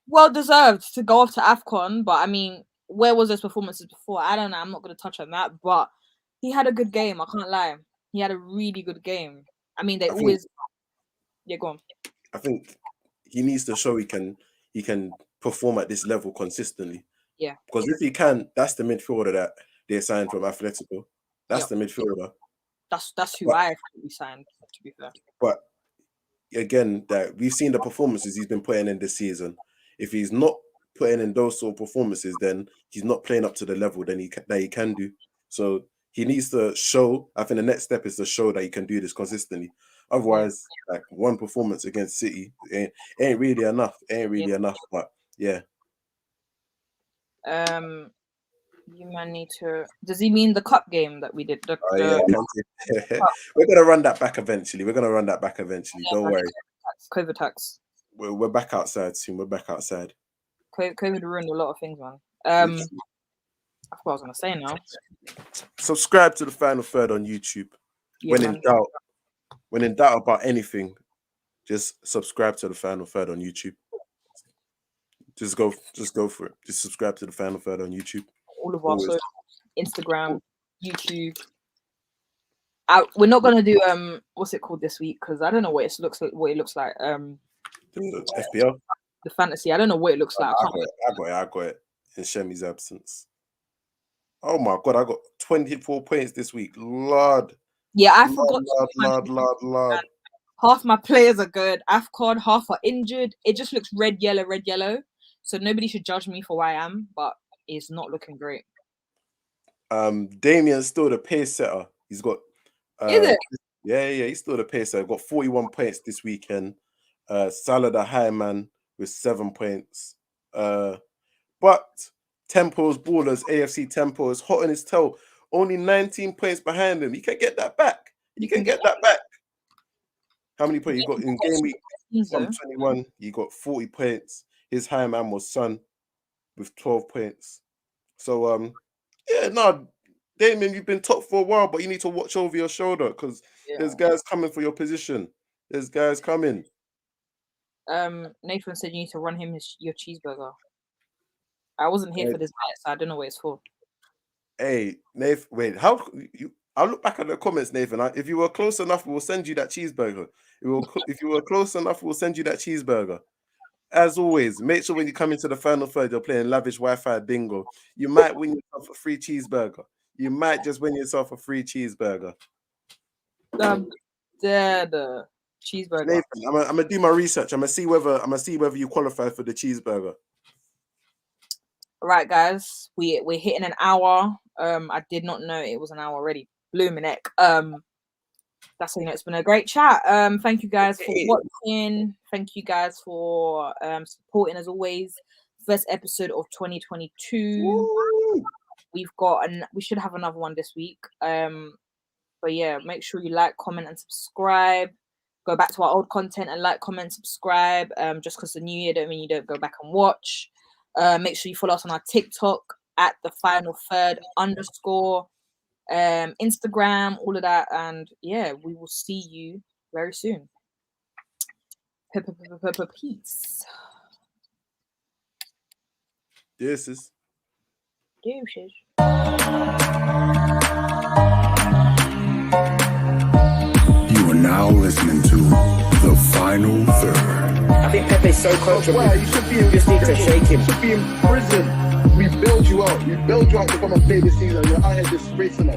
Well deserved to go off to AFCON, but I mean, where was his performances before? I don't know. I'm not going to touch on that, but he had a good game. I can't lie. He had a really good game. I mean, go on.
I think he needs to show he can perform at this level consistently.
Yeah.
Because if he can, that's the midfielder that they signed from Atletico. That's the midfielder.
That's who I signed, to be fair.
But again, that we've seen the performances he's been putting in this season. If he's not putting in those sort of performances, then he's not playing up to the level that he can do. So he needs to show. I think the next step is to show that he can do this consistently. Otherwise, like one performance against City ain't really enough. But yeah.
You might need to. Does he mean the cup game that we did?
We're gonna run that back eventually. Don't worry.
COVID tax.
We're back outside soon.
COVID ruined a lot of things, man. I forgot what I was gonna say now.
Subscribe to the Final Third on YouTube.
Yeah,
when in doubt about anything, just subscribe to the Final Third on YouTube. Just go for it. Just subscribe to the Final Third on YouTube.
All of our socials, Instagram, YouTube. We're not gonna do what's it called this week because I don't know what it looks like.
The FPL,
the fantasy. I don't know what it looks like.
I got it in Shemi's absence. Oh my god, I got 24 points this week. Lord.
Yeah, I forgot.
Lord.
Half my players are good. AFCON, half are injured. It just looks red, yellow. So nobody should judge me for where I am, but it's not looking great.
Damien's still the pace setter. He's got
Is it?
Yeah, he's still the pace setter. Got 41 points this weekend. Salah the high man with 7 points. But Tempo's ballers, AFC Tempo is hot on his tail. Only 19 points behind him. He can get that back. How many points you got in game week 21? He got 40 points. His high man was Son with 12 points. So Damien, you've been top for a while, but you need to watch over your shoulder because there's guys coming for your position. There's guys coming.
Nathan said you need to run him your cheeseburger. I wasn't here for this night, so I don't know what it's for.
Hey, Nathan, wait, I'll look back at the comments, Nathan. If you were close enough, we'll send you that cheeseburger. If you were close enough, we'll send you that cheeseburger. As always, make sure when you come into the Final Third, you're playing lavish Wi-Fi bingo. You might win yourself a free cheeseburger. You might just win yourself a free cheeseburger.
The cheeseburger.
Nathan, I'm gonna do my research. I'm gonna see whether you qualify for the cheeseburger.
All right, guys, we're hitting an hour. I did not know it was an hour already. Blooming heck. That's it's been a great chat. Thank you guys for watching. Thank you guys for supporting as always. First episode of 2022. Woo! We should have another one this week. But yeah, make sure you like, comment, and subscribe. Go back to our old content and like, comment, subscribe. Just because the new year don't mean you don't go back and watch. Make sure you follow us on our TikTok at the Final Third _ Instagram, all of that, and yeah, we will see you very soon. Peace.
Deuces.
Deuces.
You are now listening to The Final Third.
I think Pepe's so comfortable.
Wow, you should be in
Just need to
prison.
shake him.
You should be in prison. We bailed you out. We bailed you out to come and play this season. You're out here disgracing us.